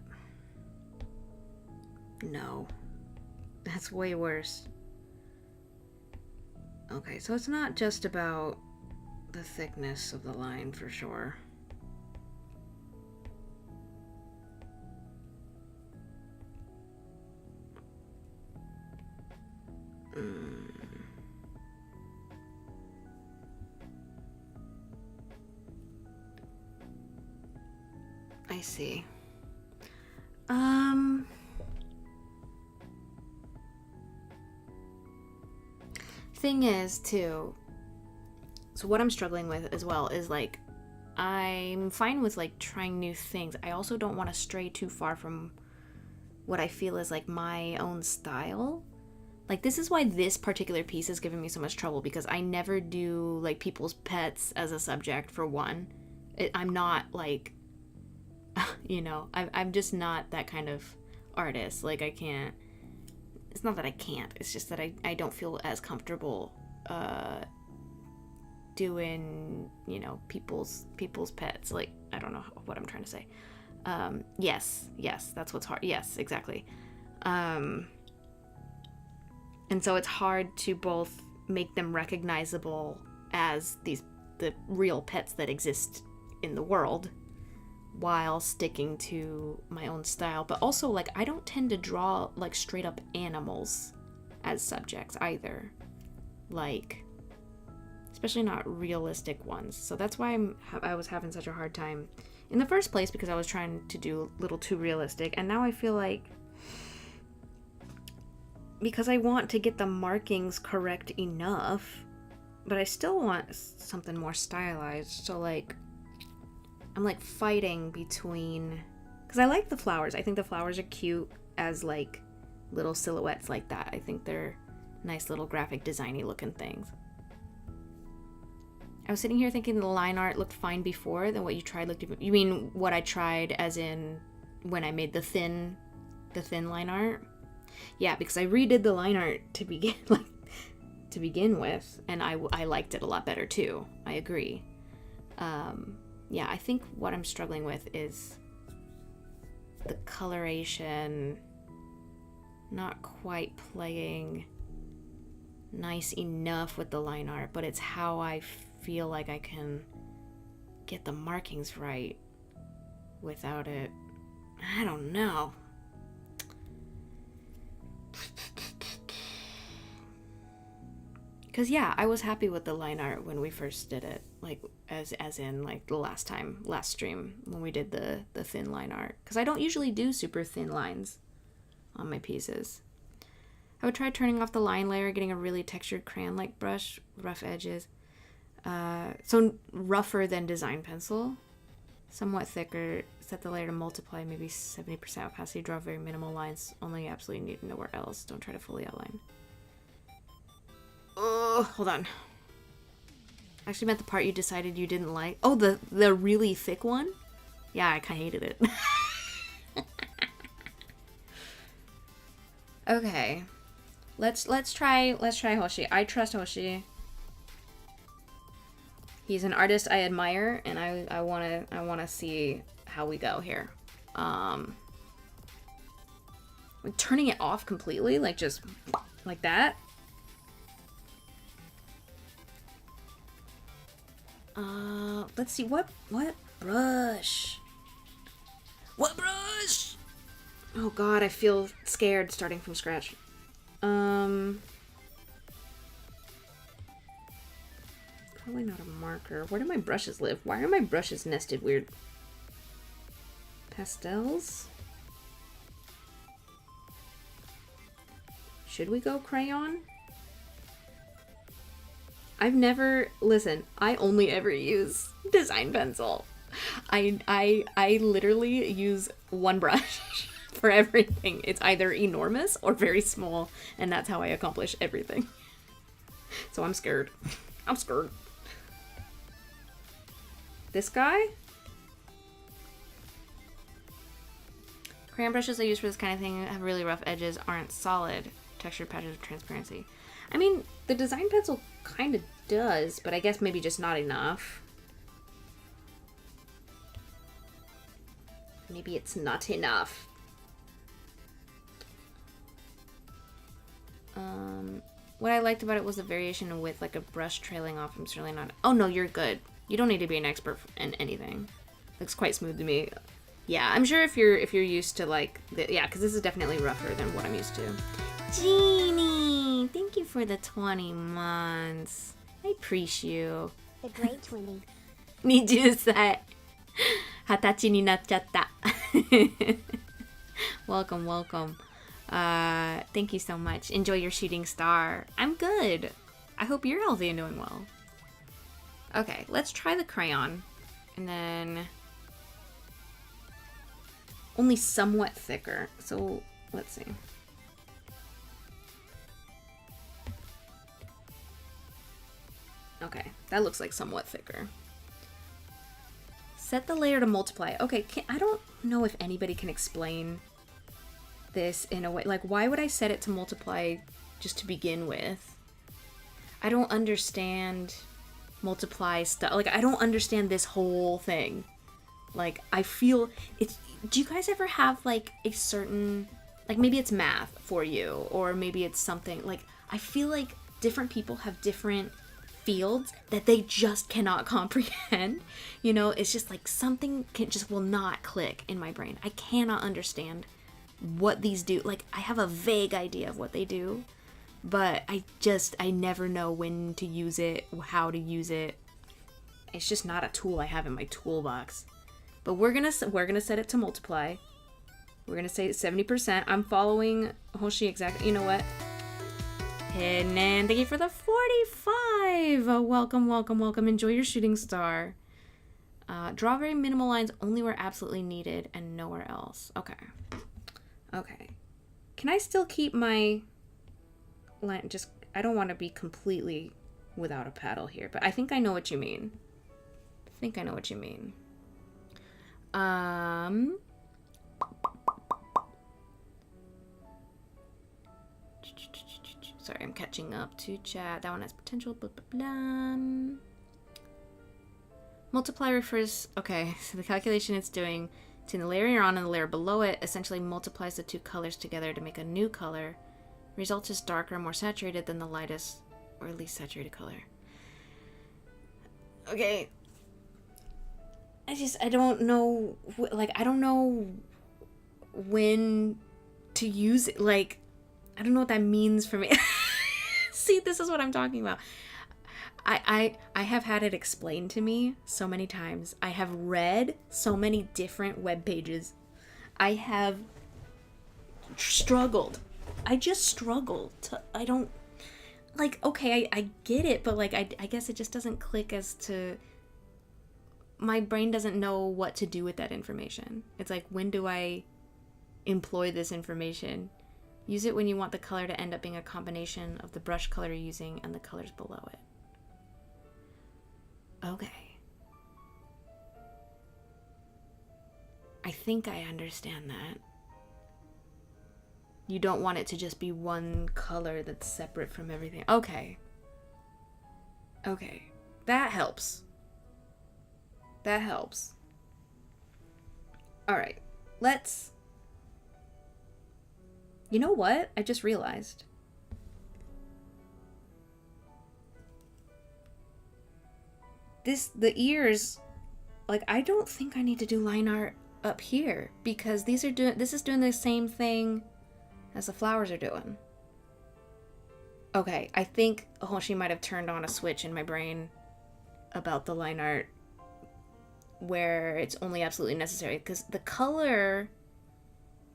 No. That's way worse. Okay, so it's not just about the thickness of the line for sure. I see. Thing is, too, so what I'm struggling with as well is like, I'm fine with like trying new things. I also don't want to stray too far from what I feel is like my own style. Like, this is why this particular piece is giving me so much trouble, because I never do like people's pets as a subject, for one. I'm not like, you know, I'm just not that kind of artist. Like, I can't, it's not that I can't, it's just that I don't feel as comfortable doing, you know, people's pets. Like, I don't know what I'm trying to say. Yes, that's what's hard. Yes, exactly. And so it's hard to both make them recognizable as the real pets that exist in the world, while sticking to my own style. But also, like, I don't tend to draw like straight up animals as subjects either, like, especially not realistic ones. So that's why I was having such a hard time in the first place, because I was trying to do a little too realistic. And now I feel like, because I want to get the markings correct enough, but I still want something more stylized. So like, I'm like fighting between, because I like the flowers. I think the flowers are cute as like little silhouettes like that. I think they're nice little graphic designy looking things. I was sitting here thinking the line art looked fine before, then what you tried looked even. You mean what I tried as in when I made the thin line art? Yeah, because I redid the line art to begin with, and I liked it a lot better too. I agree. Yeah, I think what I'm struggling with is the coloration not quite playing nice enough with the line art, but it's how I feel like I can get the markings right without it. I don't know. Because yeah, I was happy with the line art when we first did it, like as in like the last stream when we did the thin line art, because I don't usually do super thin lines on my pieces. I would try turning off the line layer, getting a really textured crayon like brush, rough edges. So rougher than design pencil, somewhat thicker, set the layer to multiply, maybe 70% opacity, draw very minimal lines, only absolutely need nowhere else, don't try to fully outline. Oh, hold on. I actually meant the part you decided you didn't like. Oh, the really thick one? Yeah, I kind of hated it. Okay. Let's try Hoshi. I trust Hoshi. He's an artist I admire, and I wanna see how we go here. Turning it off completely, like just like that. Let's see, what brush? What brush? Oh god, I feel scared starting from scratch. Probably not a marker. Where do my brushes live? Why are my brushes nested weird? Pastels? Should we go crayon? Listen, I only ever use design pencil. I literally use one brush for everything. It's either enormous or very small, and that's how I accomplish everything. So I'm scared. I'm scared. This guy? Crayon brushes I use for this kind of thing have really rough edges, aren't solid. Textured patches of transparency. I mean, the design pencil kind of does, but I guess maybe just not enough. Maybe it's not enough. What I liked about it was the variation with like a brush trailing off. I'm certainly not. Oh no, you're good. You don't need to be an expert in anything. Looks quite smooth to me. Yeah, I'm sure if you're used to like yeah, because this is definitely rougher than what I'm used to. Jeannie, thank you for the 20 months. I appreciate you. The great 20. 20歳. 20歳になっちゃった. Welcome, welcome. Thank you so much. Enjoy your shooting star. I'm good. I hope you're healthy and doing well. Okay, let's try the crayon. And then only somewhat thicker. So let's see. Okay, that looks like somewhat thicker. Set the layer to multiply. Okay, I don't know if anybody can explain this in a way. Like, why would I set it to multiply just to begin with? I don't understand multiply stuff. Like, I don't understand this whole thing. Like, I feel it's... Do you guys ever have, like, a certain... Like, maybe it's math for you, or maybe it's something... Like, I feel like different people have different fields that they just cannot comprehend. You know, it's just like something just will not click in my brain. I cannot understand what these do. Like, I have a vague idea of what they do, but I never know when to use it, how to use it. It's just not a tool I have in my toolbox. But we're gonna set it to multiply. We're gonna say 70%. I'm following Hoshi exactly. You know what? And then thank you for the 45. Oh, welcome, welcome, welcome. Enjoy your shooting star. Draw very minimal lines only where absolutely needed and nowhere else. Okay. Okay. Can I still keep my line? Just, I don't want to be completely without a paddle here, but I think I know what you mean. Sorry, I'm catching up to chat. That one has potential. Blah, blah, blah. Multiply refers... Okay, so the calculation it's doing between the layer you're on and the layer below it essentially multiplies the two colors together to make a new color. Result is darker, more saturated than the lightest or least saturated color. Okay. I don't know... Like, I don't know when to use it. Like, I don't know what that means for me. See, this is what I'm talking about. I have had it explained to me so many times. I have read so many different web pages. I have struggled. I just struggle to... I don't... Like, okay, I get it, but, like, I guess it just doesn't click as to... My brain doesn't know what to do with that information. It's like, when do I employ this information? Use it when you want the color to end up being a combination of the brush color you're using and the colors below it. Okay. I think I understand that. You don't want it to just be one color that's separate from everything. Okay. Okay. That helps. That helps. Alright. Let's... You know what? I just realized. The ears, like, I don't think I need to do line art up here because this is doing the same thing as the flowers are doing. Okay, I think Hoshi might have turned on a switch in my brain about the line art where it's only absolutely necessary because the color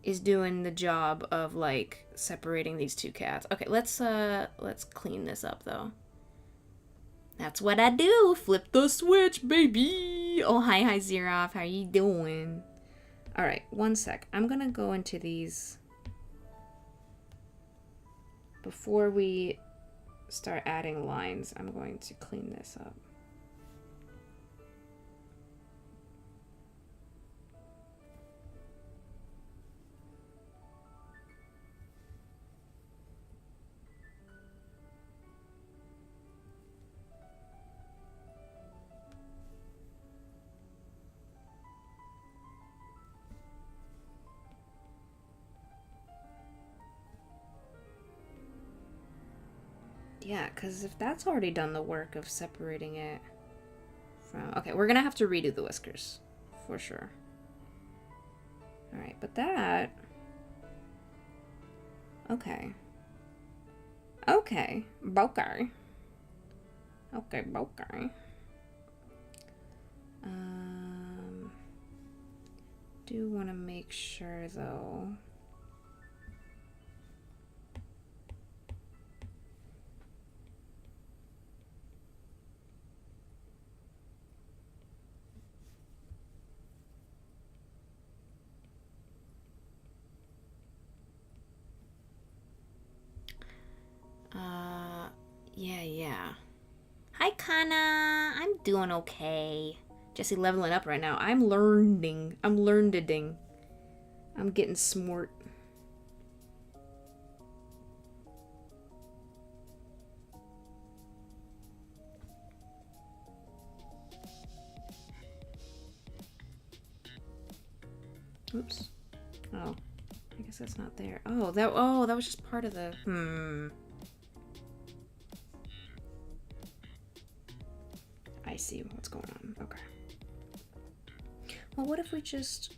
is doing the job of, like, separating these two cats. Okay, let's clean this up though. That's what I do. Flip the switch, baby. Oh, hi, Zeroff. How you doing? All right, one sec. I'm gonna go into these before we start adding lines. I'm going to clean this up. Yeah, because if that's already done the work of separating it from... Okay, we're going to have to redo the whiskers, for sure. Alright, but that... Okay. Okay. Bokeh. Okay, bokeh. Do want to make sure, though... Anna. I'm doing okay. Jesse leveling up right now. I'm learning. I'm learneding. I'm getting smart. Oops. Oh. I guess that's not there. Oh, that was just part of the I see what's going on. Okay. Well, what if we just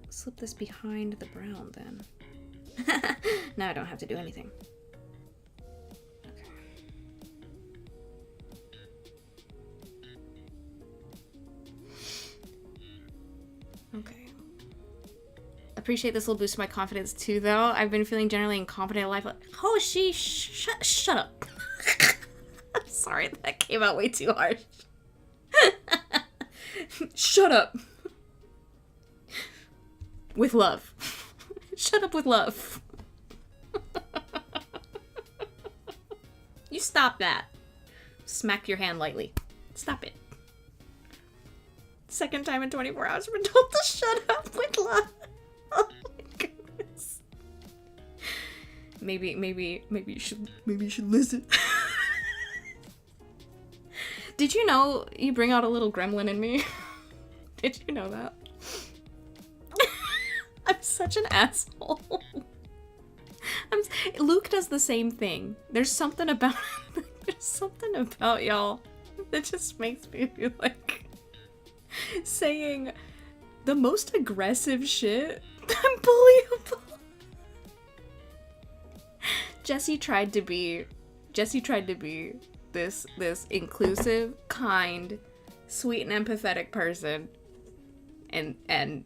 slip this behind the brown then? Now I don't have to do anything. Okay. Appreciate this little boost to my confidence too, though. I've been feeling generally incompetent in life. Like, oh, shut up. Sorry, that came out way too harsh. Shut up. With love. Shut up with love. You stop that. Smack your hand lightly. Stop it. Second time in 24 hours we're told to shut up with love. Oh my goodness. Maybe you should listen. Did you know you bring out a little gremlin in me? Did you know that? I'm such an asshole. Luke does the same thing. There's something about y'all that just makes me feel like saying the most aggressive shit. I'm bullyable. Jesse tried to be this inclusive, kind, sweet and empathetic person, and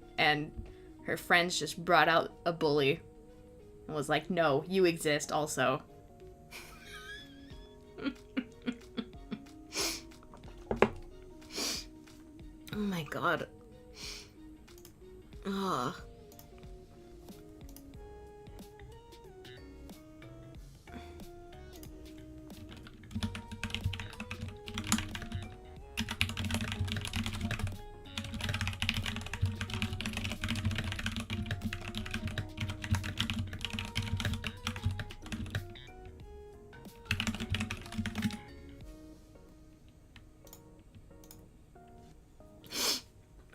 her friends just brought out a bully and was like, no, you exist also. Oh my god. Ugh.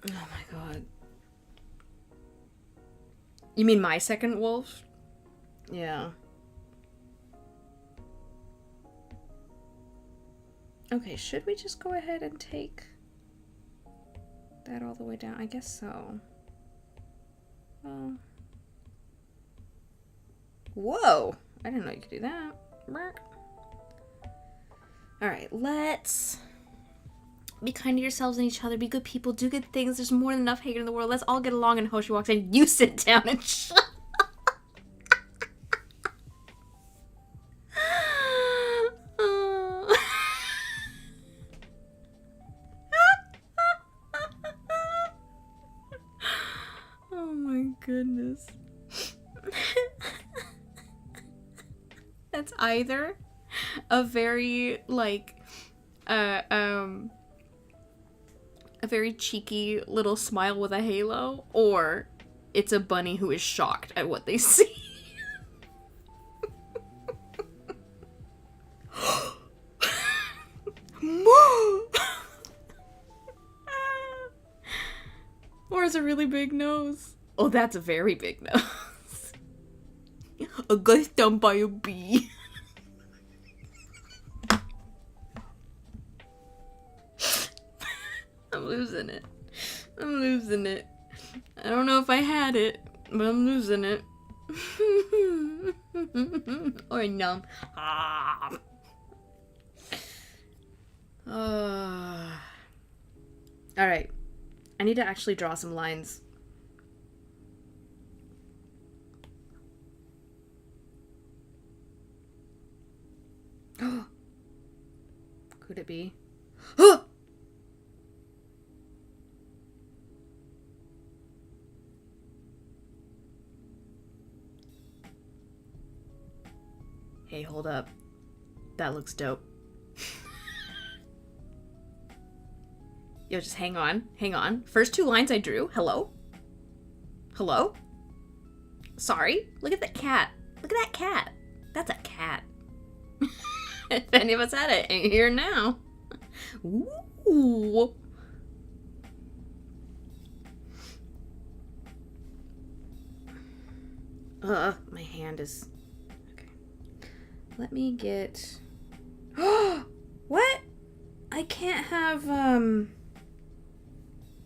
Oh my god. You mean my second wolf? Yeah. Okay, should we just go ahead and take that all the way down? I guess so. Whoa! I didn't know you could do that. Alright, let's be kind to yourselves and each other. Be good people. Do good things. There's more than enough hate in the world. Let's all get along. And Hoshi walks in. You sit down and shut up. Oh my goodness. That's either a very, like, a very cheeky little smile with a halo, or it's a bunny who is shocked at what they see. Or it's a really big nose. Oh, that's a very big nose. A guy stung by a bee. I'm losing it. I'm losing it. I don't know if I had it, but I'm losing it. Or no. Alright. I need to actually draw some lines. Could it be? Hey, hold up. That looks dope. Yo, just hang on. Hang on. First 2 lines I drew. Hello? Hello? Sorry? Look at that cat. Look at that cat. That's a cat. If any of us had it, ain't here now. Ooh. My hand is... Okay. Let me get... What? I can't have, I'm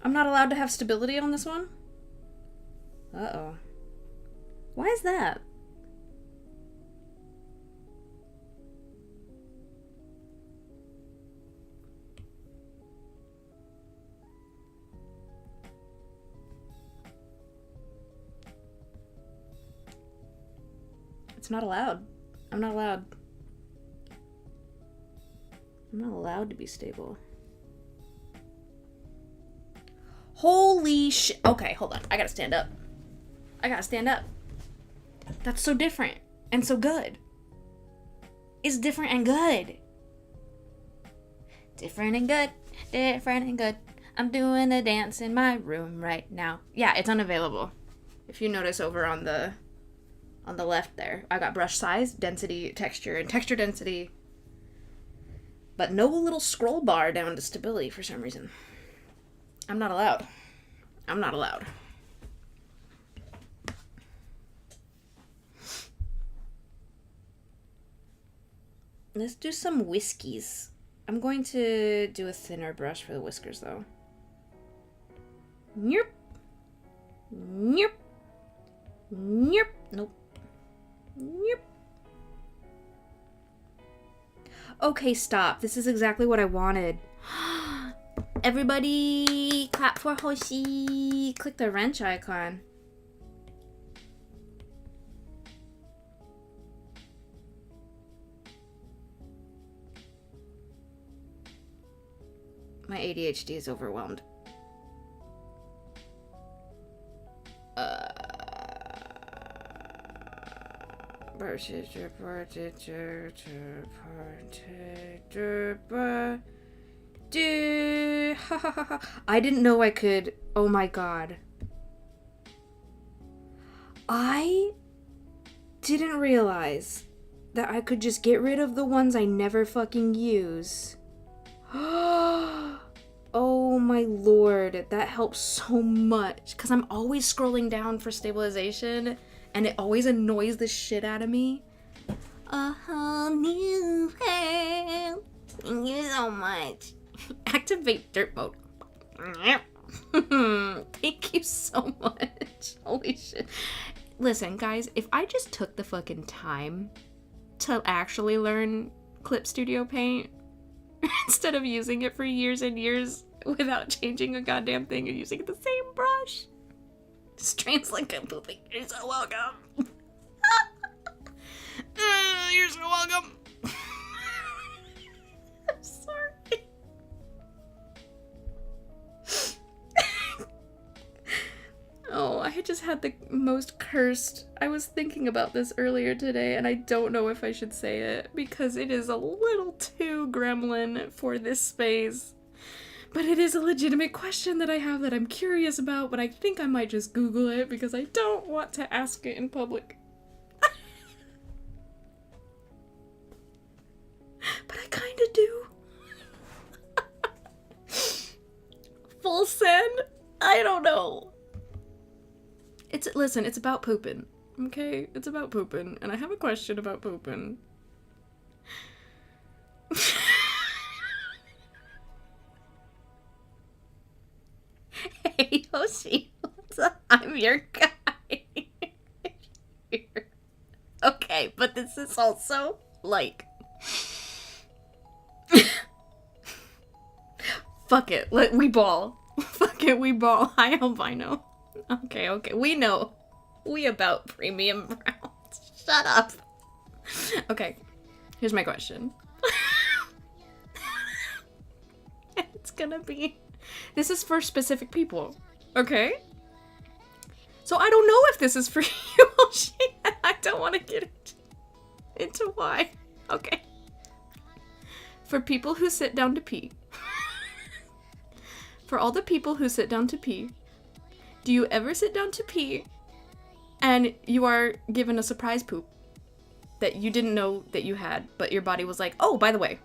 not allowed to have stability on this one? Uh-oh. Why is that? It's not allowed. I'm not allowed. I'm not allowed to be stable. Holy shit. Okay, hold on. I gotta stand up. I gotta stand up. That's so different and so good. It's different and good. Different and good. Different and good. I'm doing a dance in my room right now. Yeah, it's unavailable. If you notice over on the left there, I got brush size, density, texture, and texture density. But no little scroll bar down to stability for some reason. I'm not allowed. I'm not allowed. Let's do some whiskies. I'm going to do a thinner brush for the whiskers, though. Nope. Nope. Nope. Nope. Nope. Okay, stop. This is exactly what I wanted. Everybody clap for Hoshi. Click the wrench icon. My ADHD is overwhelmed. I didn't know I could. Oh my god. I didn't realize that I could just get rid of the ones I never fucking use. Oh my lord, that helps so much. Because I'm always scrolling down for stabilization, and it always annoys the shit out of me. A whole new world. Thank you so much. Activate dirt mode. Thank you so much. Holy shit. Listen, guys, if I just took the fucking time to actually learn Clip Studio Paint instead of using it for years and years without changing a goddamn thing and using the same brush. Strains like I'm pooping. You're so welcome. You're so welcome. I'm sorry. Oh, I just had the most cursed... I was thinking about this earlier today, and I don't know if I should say it, because it is a little too gremlin for this space. But it is a legitimate question that I have that I'm curious about, but I think I might just Google it, because I don't want to ask it in public. But I kinda do. Full send? I don't know. Listen, it's about pooping, okay? It's about pooping, and I have a question about pooping. Hey, Yoshi, what's up? I'm your guy. Okay, but this is also, like... Fuck it, we ball. Fuck it, we ball. Hi, albino. Okay, we know. We about premium browns. Shut up. Okay, here's my question. It's gonna be... This is for specific people, okay? So I don't know if this is for you, I don't want to get into why. Okay. For people who sit down to pee. For all the people who sit down to pee, do you ever sit down to pee and you are given a surprise poop that you didn't know that you had, but your body was like, oh, by the way.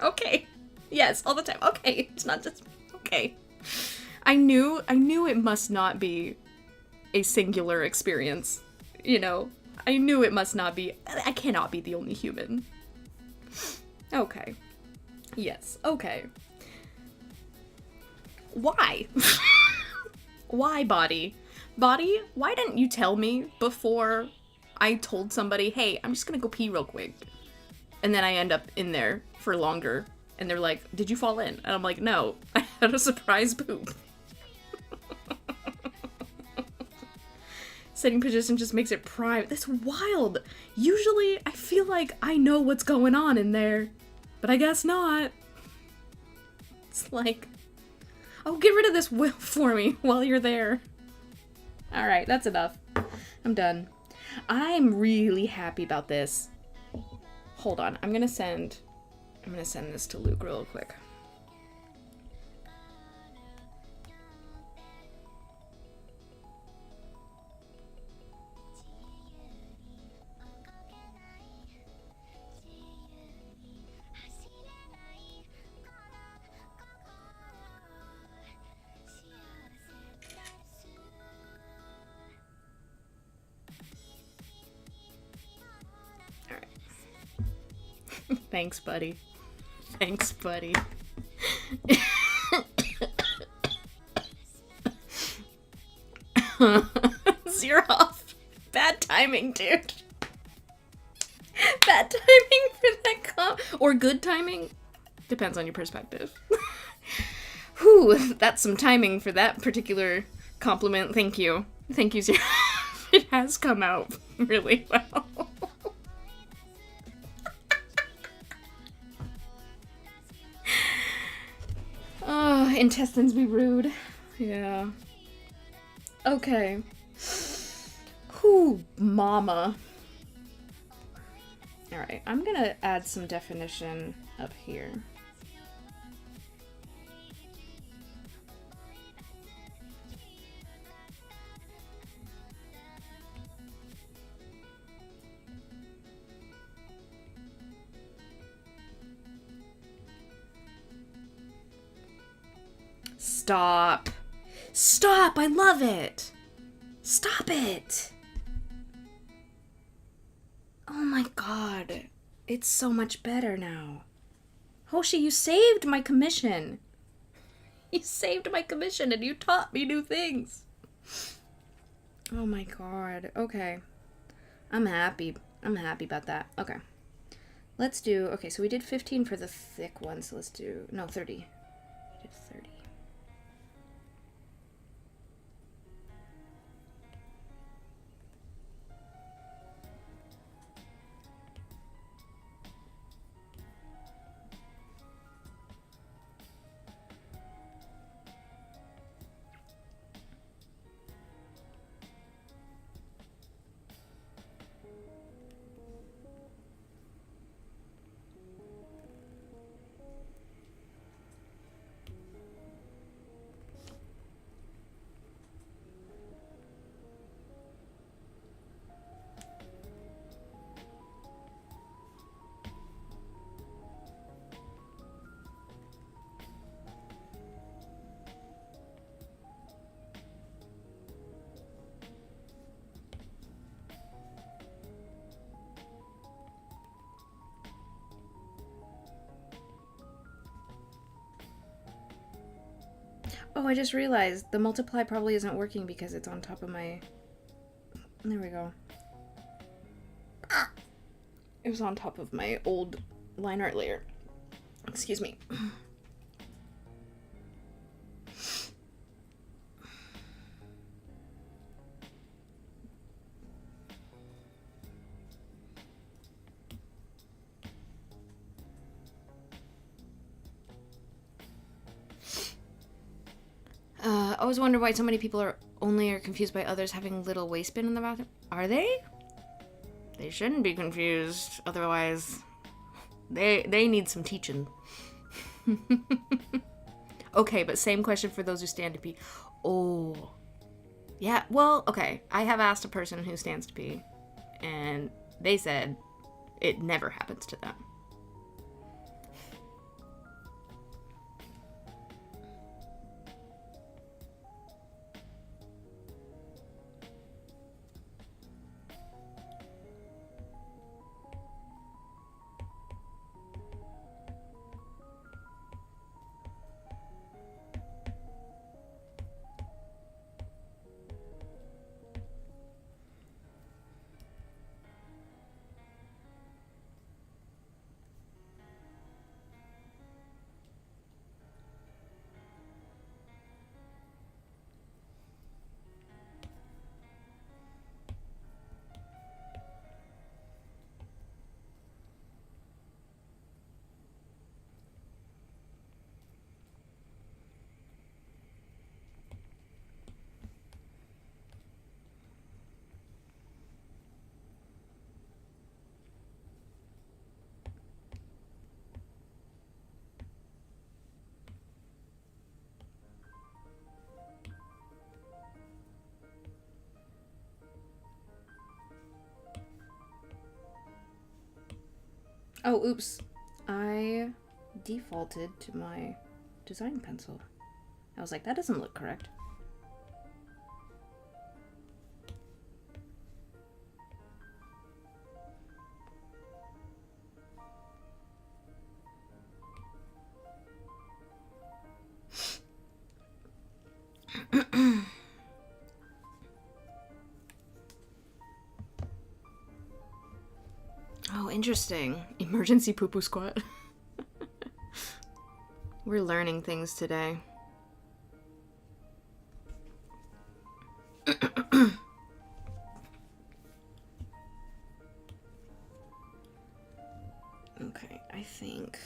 Okay. Yes, all the time. Okay. It's not just, okay. I knew it must not be a singular experience. You know, I knew it must not be, I cannot be the only human. Okay. Yes, okay. Why? Why, body? Body, why didn't you tell me before I told somebody, hey, I'm just gonna go pee real quick? And then I end up in there for longer. And they're like, did you fall in? And I'm like, no, I had a surprise poop. Sitting position just makes it private. That's wild. Usually, I feel like I know what's going on in there. But I guess not. It's like, oh, get rid of this whip for me while you're there. Alright, that's enough. I'm done. I'm really happy about this. Hold on, I'm gonna send this to Luke real quick. Thanks, buddy. Thanks, buddy. Zero off. Bad timing, dude. Bad timing for that or good timing. Depends on your perspective. Whew, that's some timing for that particular compliment. Thank you. Thank you, Zero. It has come out really well. Oh, intestines be rude. Yeah. Okay. Whew, mama. Alright, I'm gonna add some definition up here. Stop. Stop! I love it! Stop it! Oh my god. It's so much better now. Hoshi, you saved my commission. You saved my commission and you taught me new things. Oh my god. Okay. I'm happy. I'm happy about that. Okay. Let's do... Okay, so we did 15 for the thick one, so let's do... No, 30. We did 30. Oh, I just realized the multiply probably isn't working because it's on top of my... There we go. It was on top of my old line art layer. Excuse me. I always wonder why so many people are confused by others having little waistband in the bathroom. Are they? They shouldn't be confused. Otherwise, They need some teaching. Okay, but same question for those who stand to pee. Oh. Yeah, well, okay. I have asked a person who stands to pee, and they said it never happens to them. Oh, oops. I defaulted to my design pencil. I was like, that doesn't look correct. Oh, interesting. Emergency poo-poo squat. We're learning things today. Okay, I think...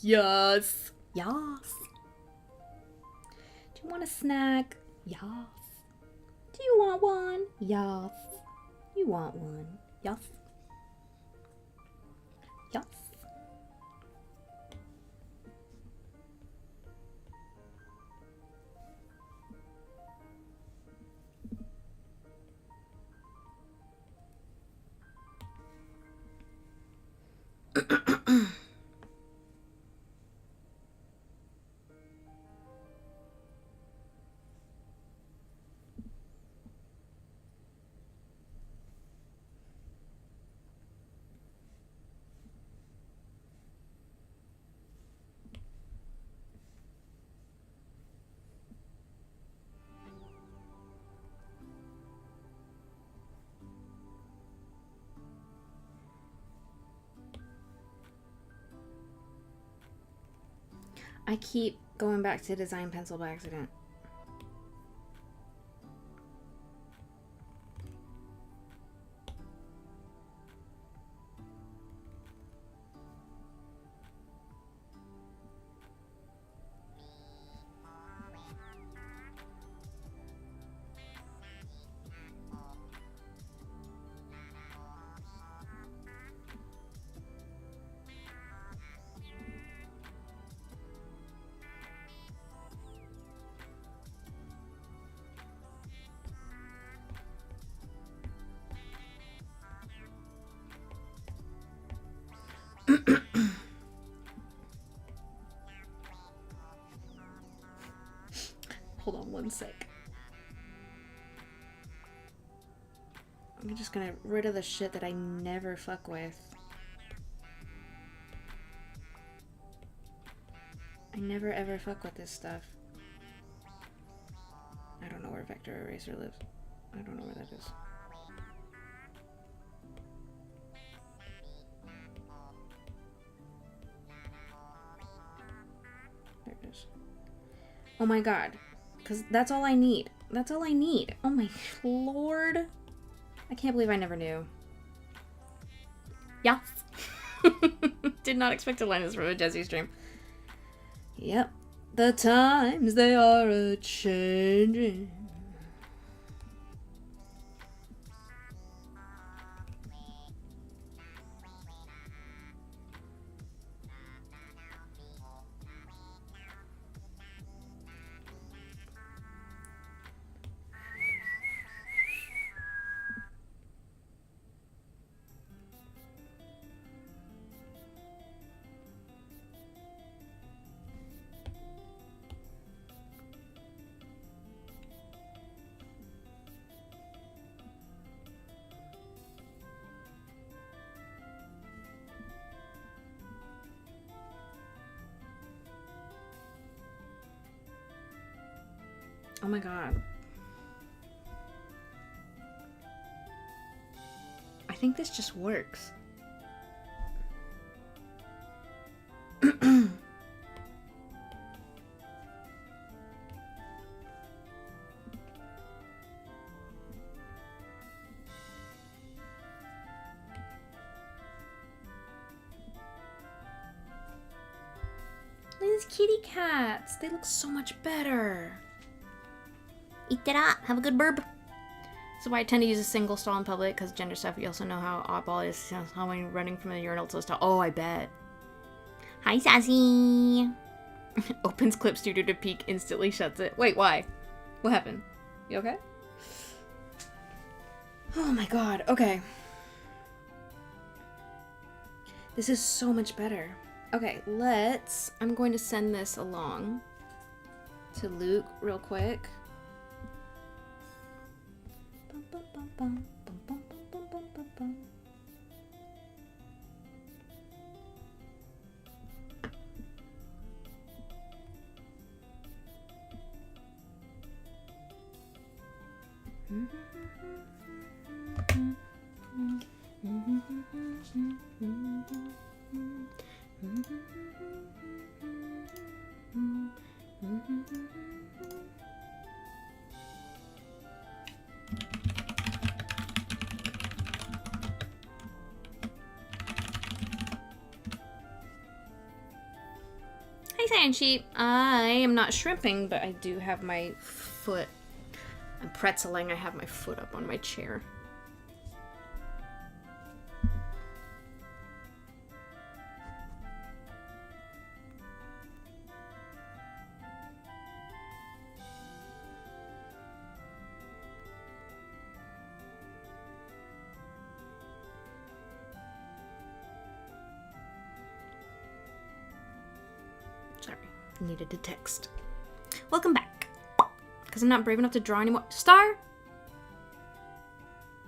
Yes. Yes. Do you want a snack? Yes. Do you want one? Yes. You want one? Yes. Yes. I keep going back to design pencil by accident. Hold on one sec. I'm just gonna get rid of the shit that I never fuck with. I never ever fuck with this stuff. I don't know where vector eraser lives. I don't know where that is. There it is. Oh my god. Because that's all I need. That's all I need. Oh my lord. I can't believe I never knew. Yes. Did not expect to learn this from a Desi stream. Yep. The times they are a-changing. Oh my god. I think this just works. These kitty cats, they look so much better. Eat that up. Have a good burp. This is why I tend to use a single stall in public, because gender stuff, you also know how oddball it is, how I'm running from the urinal to the stall. Oh, I bet. Hi, Sassy. Opens clip studio to peek, instantly shuts it. Wait, why? What happened? You okay? Oh my god, okay. This is so much better. Okay, I'm going to send this along to Luke real quick. Hi, Sand Sheep. I am not shrimping, but I do have my foot. I'm pretzeling. I have my foot up on my chair. Sorry, needed to text. Welcome back. Because I'm not brave enough to draw anymore. Star?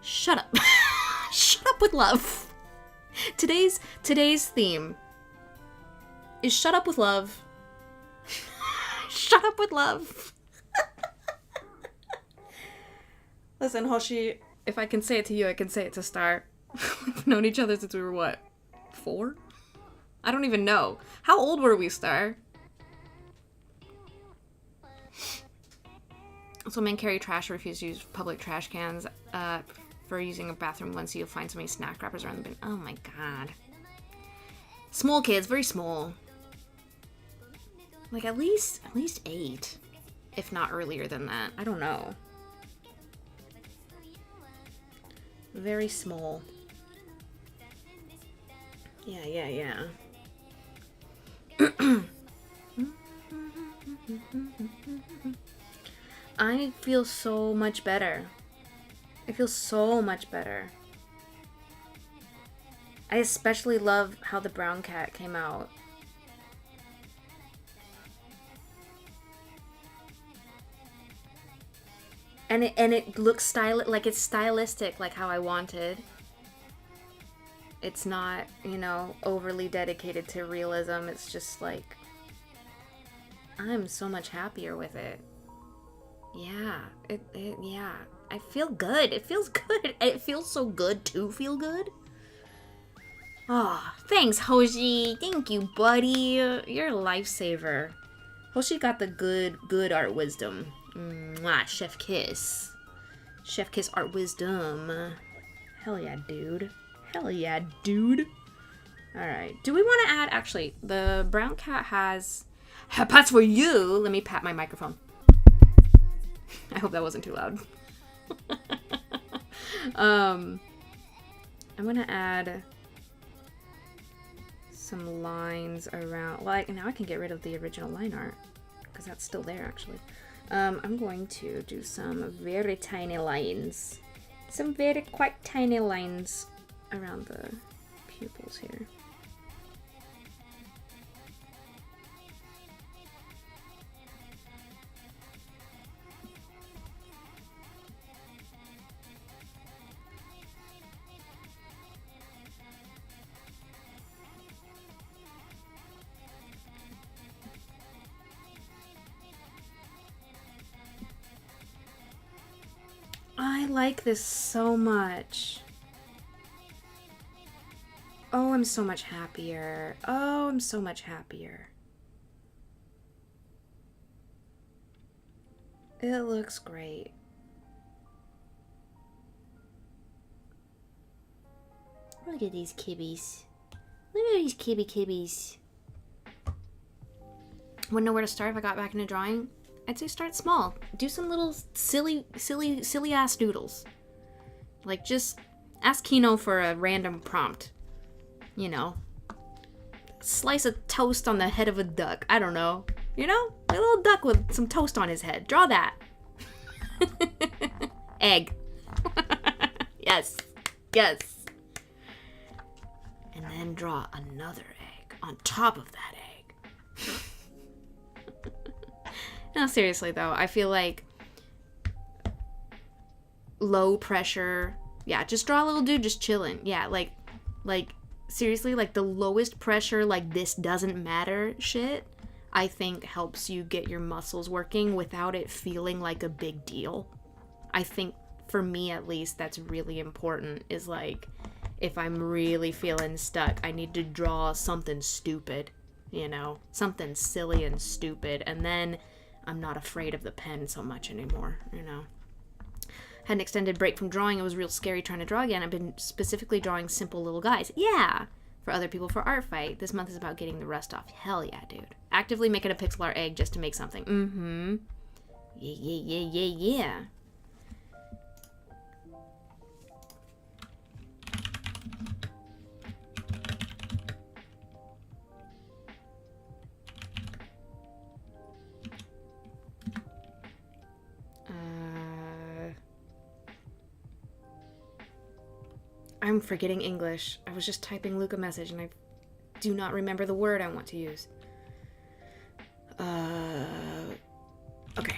Shut up. Shut up with love. Today's theme is shut up with love. Shut up with love. Listen, Hoshi, if I can say it to you, I can say it to Star. We've known each other since we were what? 4? I don't even know. How old were we, Star? So men carry trash or refuse to use public trash cans for using a bathroom once you'll find so many snack wrappers around the bin. Oh my god. Small kids, very small. Like at least 8. If not earlier than that. I don't know. Very small. Yeah. I feel so much better. I feel so much better. I especially love how the brown cat came out. And it looks like it's stylistic, like how I wanted. It's not, overly dedicated to realism. It's just like, I'm so much happier with it. Yeah, yeah. I feel good. It feels good. It feels so good to feel good. Oh, thanks, Hoshi. Thank you, buddy. You're a lifesaver. Hoshi got the good art wisdom. Mwah, Chef Kiss. Chef Kiss art wisdom. Hell yeah, dude. Hell yeah, dude. Alright. Do we want to add... Actually, the brown cat has... Pats for you. Let me pat my microphone. I hope that wasn't too loud. I'm gonna add some lines around. Well, now I can get rid of the original line art because that's still there actually. I'm going to do some very tiny lines. Some very quite tiny lines around the pupils here. I like this so much. Oh, I'm so much happier. Oh, I'm so much happier. It looks great. Look at these kibbies. Look at these kibbies. Wouldn't know where to start if I got back into drawing. I'd say start small. Do some little silly ass doodles. Like just ask Kino for a random prompt. You know. Slice a toast on the head of a duck. I don't know. You know? A little duck with some toast on his head. Draw that. Egg. Yes. Yes. And then draw another egg on top of that egg. No, seriously though, I feel like low pressure. Yeah, just draw a little dude just chilling. Yeah, like seriously, like the lowest pressure, like this doesn't matter shit, I think helps you get your muscles working without it feeling like a big deal. I think for me at least that's really important, is like if I'm really feeling stuck, I need to draw something stupid, you know, something silly and stupid, and then I'm not afraid of the pen so much anymore, you know. Had an extended break from drawing. It was real scary trying to draw again. I've been specifically drawing simple little guys. Yeah! For other people for Art Fight. This month is about getting the rust off. Hell yeah, dude. Actively making a pixel art egg just to make something. Mm-hmm. Yeah. I'm forgetting English. I was just typing Luke a message and I do not remember the word I want to use. Okay.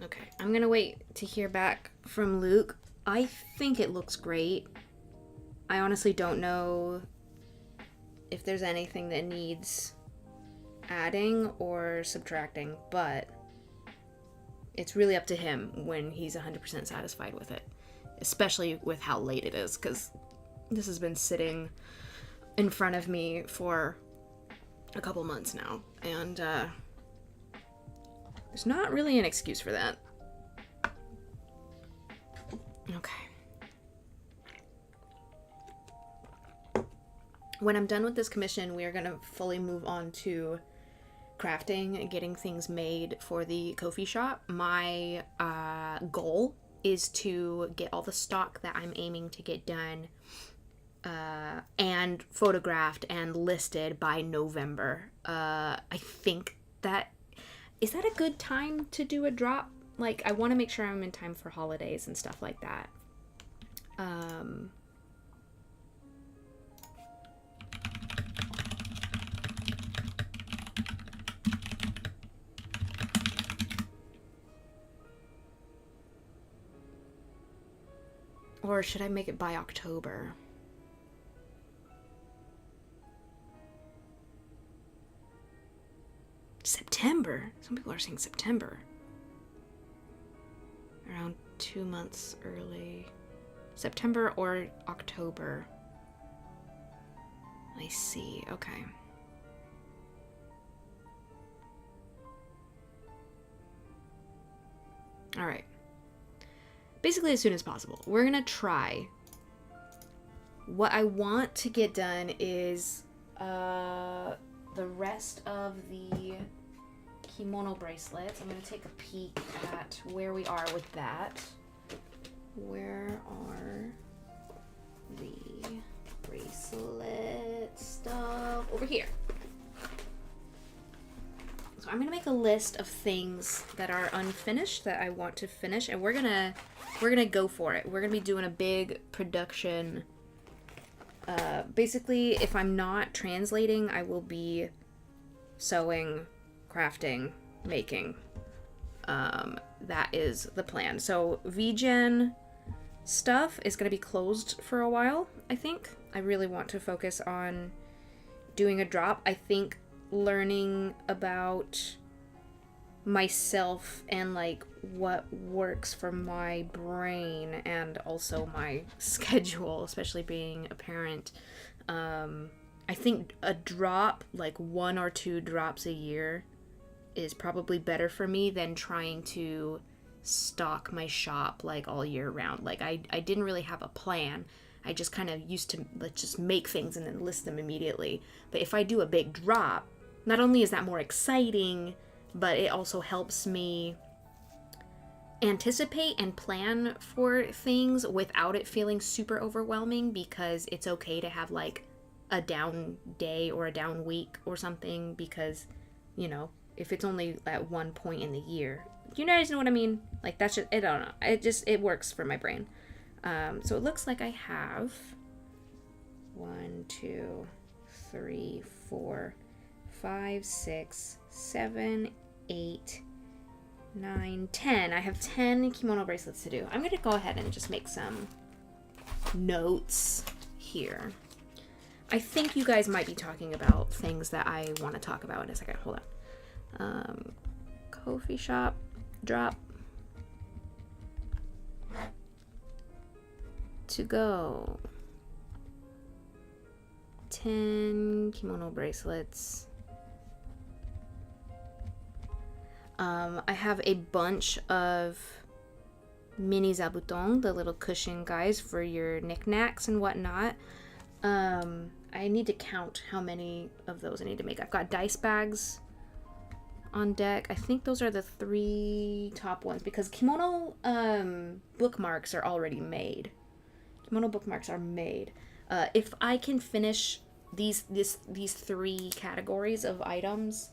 Okay, I'm gonna wait to hear back from Luke. I think it looks great. I honestly don't know if there's anything that needs adding or subtracting, but it's really up to him when he's 100% satisfied with it, especially with how late it is, because this has been sitting in front of me for a couple months now, and there's not really an excuse for that. Okay. When I'm done with this commission, we are going to fully move on to crafting and getting things made for the coffee shop, my goal is to get all the stock that I'm aiming to get done and photographed and listed by November. I think that... Is that a good time to do a drop? Like, I want to make sure I'm in time for holidays and stuff like that. Or should I make it by October? September? Some people are saying September. Around 2 months early. September or October. I see. Okay. All right. Basically as soon as possible. We're gonna try. What I want to get done is the rest of the kimono bracelets. I'm gonna take a peek at where we are with that. Where are the bracelet stuff? Over here. So I'm gonna make a list of things that are unfinished that I want to finish, and we're gonna go for it. We're gonna be doing a big production. Basically, if I'm not translating, I will be sewing, crafting, making. That is the plan. So VGen stuff is gonna be closed for a while, I think. I really want to focus on doing a drop. I think learning about myself and like what works for my brain and also my schedule, especially being a parent. I think a drop, like 1 or 2 drops a year, is probably better for me than trying to stock my shop like all year round. Like I didn't really have a plan. I just kind of used to let's just make things and then list them immediately. But if I do a big drop, not only is that more exciting, but it also helps me anticipate and plan for things without it feeling super overwhelming, because it's okay to have like a down day or a down week or something, because, you know, if it's only at one point in the year, you guys know what I mean? Like that's just, I don't know. It works for my brain. So it looks like I have 1, 2, 3, 4, 5, 6, 7, 8, 9, 10. I have 10 kimono bracelets to do. I'm going to go ahead and just make some notes here. I think you guys might be talking about things that I want to talk about in a second. Hold on. Coffee shop drop to go. 10 kimono bracelets. I have a bunch of mini zabuton, the little cushion guys for your knickknacks and whatnot. I need to count how many of those I need to make. I've got dice bags on deck. I think those are the 3 top ones, because kimono bookmarks are already made. Kimono bookmarks are made. If I can finish these 3 categories of items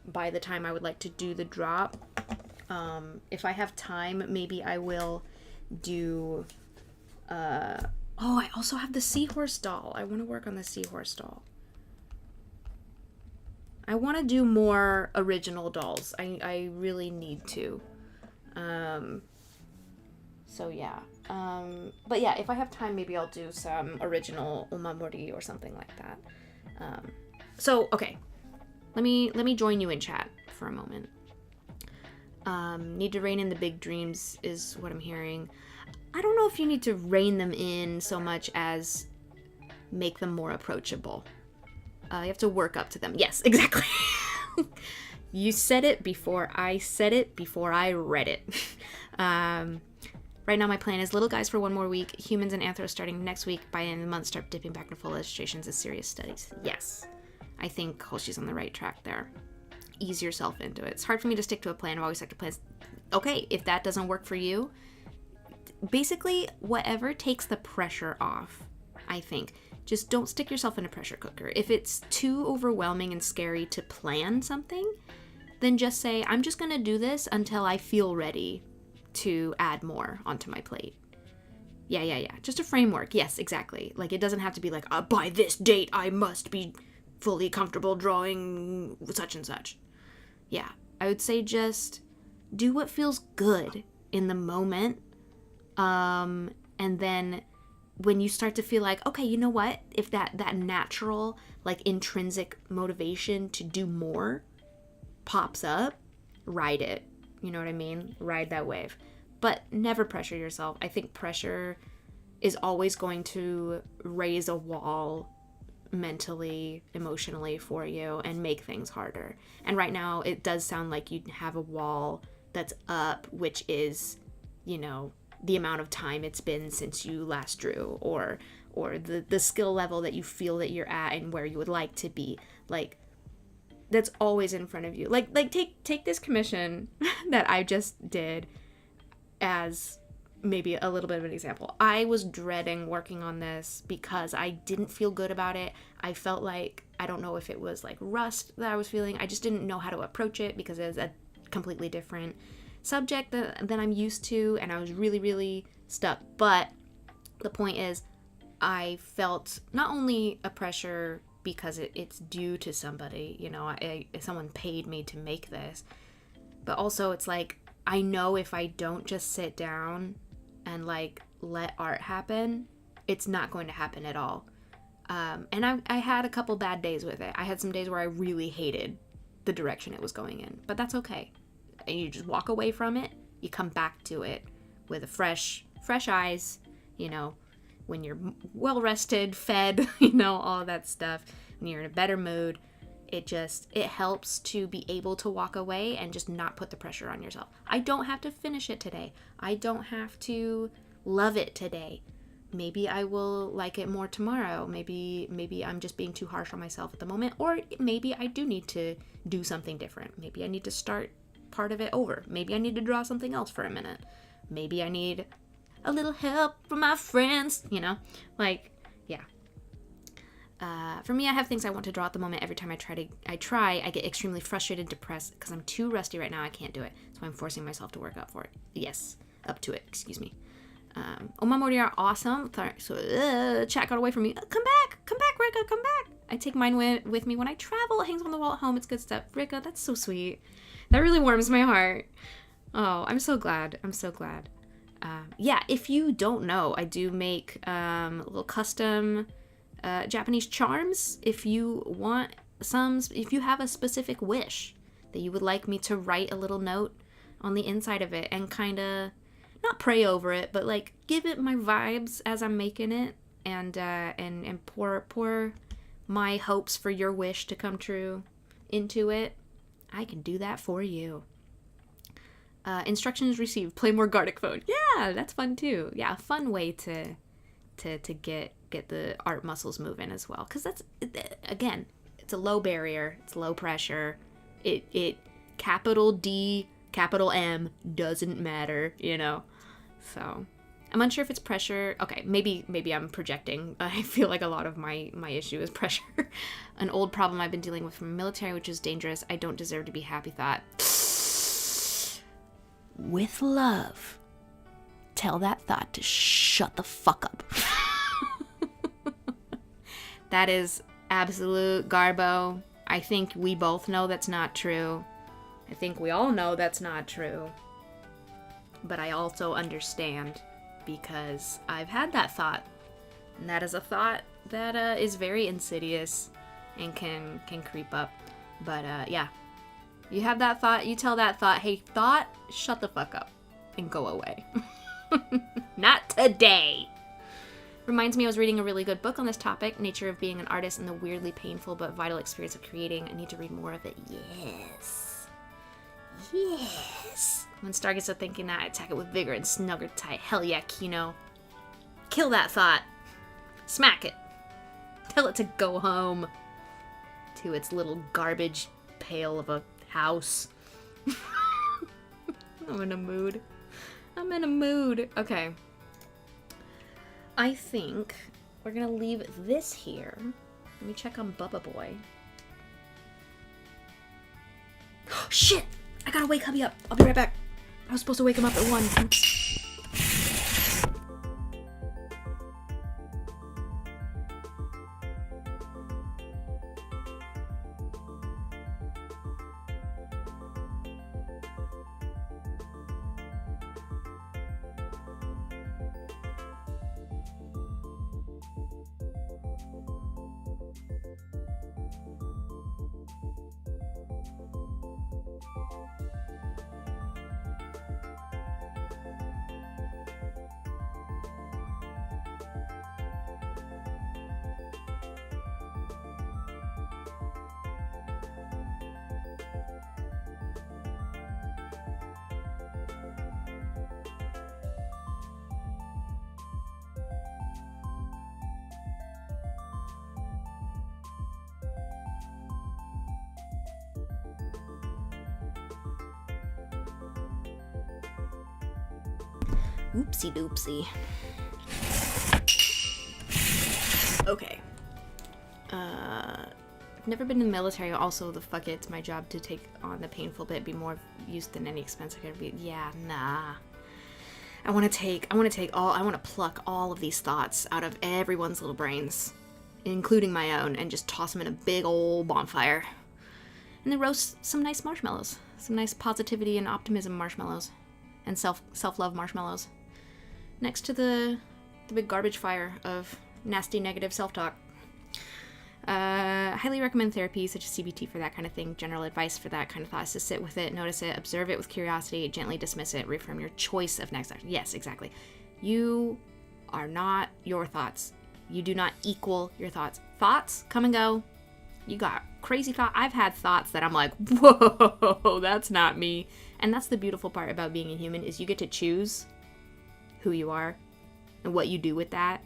by the time I would like to do the drop, if I have time, maybe I will do I also have the seahorse doll. I want to work on the seahorse doll. I want to do more original dolls. I really need to. So yeah. But yeah, if I have time, maybe I'll do some original omamori or something like that. So okay, let me join you in chat for a moment. Need to rein in the big dreams is what I'm hearing. I don't know if you need to rein them in so much as make them more approachable. You have to work up to them. Yes, exactly. You said it before I said it, before I read it. Right now my plan is little guys for 1 more week, humans and anthros starting next week. By the end of the month, start dipping back into full illustrations as serious studies. Yes. I think Hoshi's on the right track there. Ease yourself into it. It's hard for me to stick to a plan. I've always stuck to plans. Okay, if that doesn't work for you, basically whatever takes the pressure off, I think. Just don't stick yourself in a pressure cooker. If it's too overwhelming and scary to plan something, then just say, I'm just going to do this until I feel ready to add more onto my plate. Yeah. Just a framework. Yes, exactly. Like, it doesn't have to be like, by this date, I must be fully comfortable drawing such and such. Yeah, I would say just do what feels good in the moment. And then when you start to feel like, okay, you know what? If that natural, like, intrinsic motivation to do more pops up, ride it. You know what I mean? Ride that wave. But never pressure yourself. I think pressure is always going to raise a wall mentally, emotionally for you and make things harder. And right now, it does sound like you have a wall that's up, which is, you know, the amount of time it's been since you last drew, or the skill level that you feel that you're at and where you would like to be. Like, that's always in front of you. Like take this commission that I just did as maybe a little bit of an example. I was dreading working on this because I didn't feel good about it. I felt like, I don't know if it was like rust that I was feeling. I just didn't know how to approach it because it was a completely different subject than I'm used to, and I was really, really stuck. But the point is, I felt not only a pressure because it's due to somebody, you know, someone paid me to make this, but also it's like, I know if I don't just sit down and like let art happen, it's not going to happen at all. And I had a couple bad days with it. I had some days where I really hated the direction it was going in, but that's okay. And you just walk away from it. You come back to it with a fresh eyes, you know, when you're well rested, fed, you know, all of that stuff, when you're in a better mood. It helps to be able to walk away and just not put the pressure on yourself. I don't have to finish it today. I don't have to love it today. Maybe I will like it more tomorrow. Maybe I'm just being too harsh on myself at the moment. Or maybe I do need to do something different. Maybe I need to start part of it over. Maybe I need to draw something else for a minute. Maybe I need a little help from my friends, you know? Like, yeah. For me, I have things I want to draw at the moment. Every time I get extremely frustrated, depressed, because I'm too rusty right now. I can't do it. So I'm forcing myself to work up to it, excuse me. Omamori are awesome. So, chat got away from me. Come back, Rika, come back. I take mine with me when I travel. It hangs on the wall at home. It's good stuff. Rika, that's so sweet. That really warms my heart. Oh, I'm so glad. Yeah, if you don't know, I do make little custom Japanese charms. If you want if you have a specific wish that you would like me to write a little note on the inside of it and kind of not pray over it, but like give it my vibes as I'm making it, and pour my hopes for your wish to come true into it, I can do that for you. Instructions received. Play more Gartic phone. Yeah, that's fun too. Yeah, a fun way to get the art muscles moving as well. Because that's, again, it's a low barrier. It's low pressure. It capital D, capital M doesn't matter, you know. So I'm unsure if it's pressure. Okay, maybe I'm projecting. I feel like a lot of my issue is pressure. An old problem I've been dealing with from the military, which is dangerous. I don't deserve to be happy thought. With love, tell that thought to shut the fuck up. That is absolute garbo. I think we both know that's not true. I think we all know that's not true. But I also understand, because I've had that thought. And that is a thought that is very insidious and can creep up. But yeah. You have that thought, you tell that thought, hey, thought, shut the fuck up and go away. Not today. Reminds me I was reading a really good book on this topic, Nature of Being an Artist and the Weirdly Painful but Vital Experience of Creating. I need to read more of it. Yes. When Star gets to thinking that, I attack it with vigor and snug her tight. Hell yeah, Kino. Kill that thought. Smack it. Tell it to go home. to its little garbage pail of a house. I'm in a mood. Okay. I think we're gonna leave this here. Let me check on Bubba Boy. Shit! I gotta wake hubby up. I'll be right back. I was supposed to wake him up at 1. Oops. Oopsie doopsie. Okay. I've never been in the military. Also, fuck it, it's my job to take on the painful bit, be more use than any expense I could be. Yeah, nah. I want to pluck all of these thoughts out of everyone's little brains, including my own, and just toss them in a big old bonfire. And then roast some nice marshmallows. Some nice positivity and optimism marshmallows. And self-love marshmallows. Next to the big garbage fire of nasty negative self-talk. Highly recommend therapy such as CBT for that kind of thing. General advice for that kind of thought is to sit with it, notice it, observe it with curiosity, gently dismiss it, reaffirm your choice of next action. Yes, exactly. You are not your thoughts. You do not equal your thoughts. Thoughts come and go. You got crazy thoughts. I've had thoughts that I'm like, whoa, that's not me. And that's the beautiful part about being a human is you get to choose who you are and what you do with that.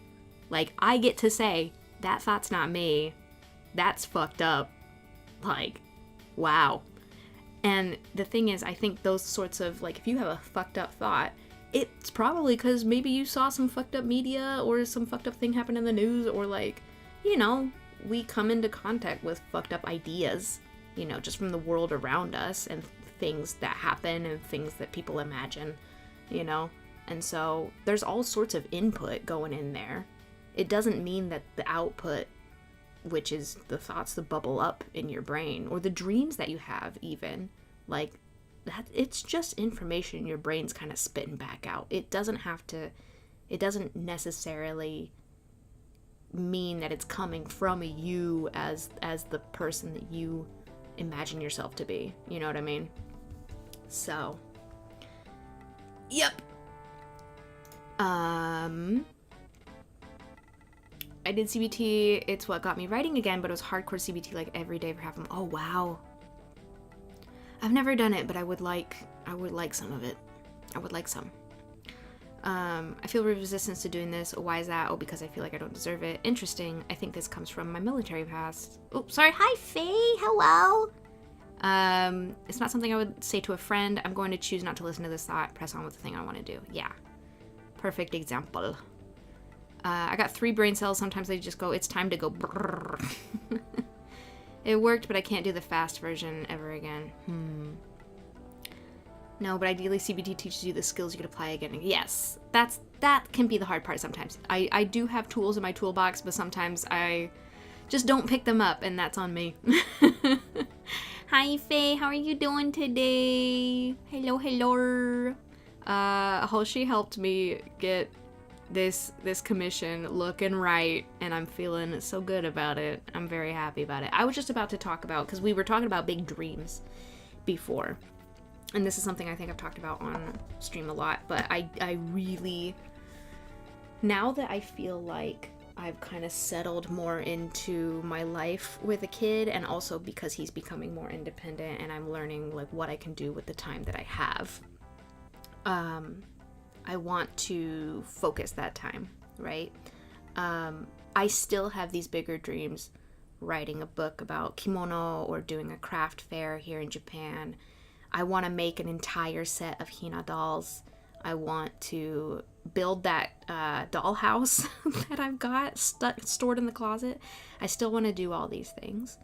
Like, I get to say, that thought's not me. That's fucked up. Like, wow. And the thing is, I think those sorts of, like, if you have a fucked up thought, it's probably because maybe you saw some fucked up media or some fucked up thing happen in the news, or, like, you know, we come into contact with fucked up ideas, you know, just from the world around us and things that happen and things that people imagine, you know. And so there's all sorts of input going in there. It doesn't mean that the output, which is the thoughts that bubble up in your brain, or the dreams that you have even, like, that, it's just information your brain's kind of spitting back out. It doesn't necessarily mean that it's coming from you as the person that you imagine yourself to be. You know what I mean? So, yep. I did CBT. It's what got me writing again, but it was hardcore CBT, like every day for half a month. Oh wow. I've never done it, but I would like some of it. I would like some. I feel resistance to doing this. Why is that? Oh, because I feel like I don't deserve it. Interesting. I think this comes from my military past. Oh, sorry. Hi, Faye. Hello. It's not something I would say to a friend. I'm going to choose not to listen to this thought. Press on with the thing I want to do. Yeah. Perfect example. I got 3 brain cells. Sometimes they just go, it's time to go. It worked, but I can't do the fast version ever again. No, but ideally CBT teaches you the skills you could apply again. Yes, that can be the hard part sometimes. I do have tools in my toolbox, but sometimes I just don't pick them up, and that's on me. Hi, Faye. How are you doing today? Hello, hello. Hoshi helped me get this commission looking right, and I'm feeling so good about it. I'm very happy about it. I was just about to talk about, because we were talking about big dreams before, and this is something I think I've talked about on stream a lot, but I really, now that I feel like I've kind of settled more into my life with a kid, and also because he's becoming more independent and I'm learning like what I can do with the time that I have, I want to focus that time, right? I still have these bigger dreams writing a book about kimono or doing a craft fair here in Japan. I want to make an entire set of Hina dolls. I want to build that dollhouse that I've got stored in the closet. I still want to do all these things.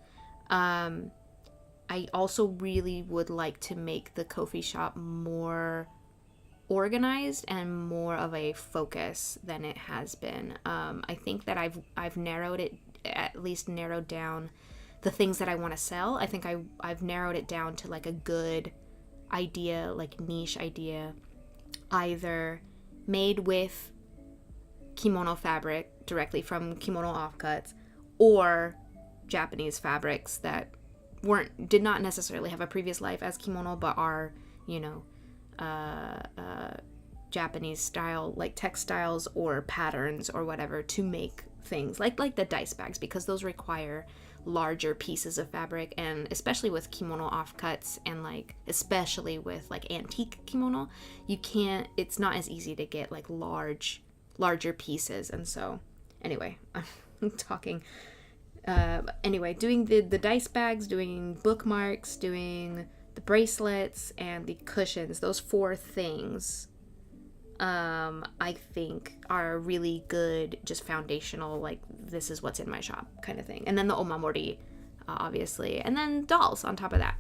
I also really would like to make the Ko-fi shop more organized and more of a focus than it has been. I think that I've narrowed it, at least narrowed down the things that I want to sell. I think I've narrowed it down to like a good idea, like niche idea, either made with kimono fabric directly from kimono offcuts, or Japanese fabrics that did not necessarily have a previous life as kimono, but are, you know, Japanese style, like textiles or patterns or whatever, to make things like the dice bags, because those require larger pieces of fabric, and especially with kimono offcuts, and like especially with like antique kimono, it's not as easy to get like larger pieces. And so anyway, I'm talking doing the dice bags, doing bookmarks, doing the bracelets, and the cushions, those 4 things I think are really good, just foundational, like this is what's in my shop kind of thing. And then the omamori, obviously, and then dolls on top of that.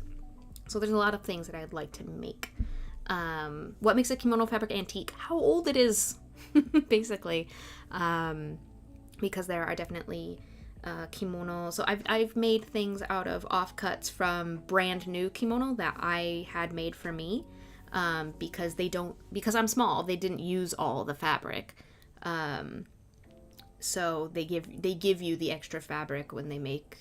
So there's a lot of things that I'd like to make. What makes a kimono fabric antique? How old it is, basically, because there are definitely kimono. So I've made things out of offcuts from brand new kimono that I had made for me, because I'm small, they didn't use all the fabric. So they give you the extra fabric when they make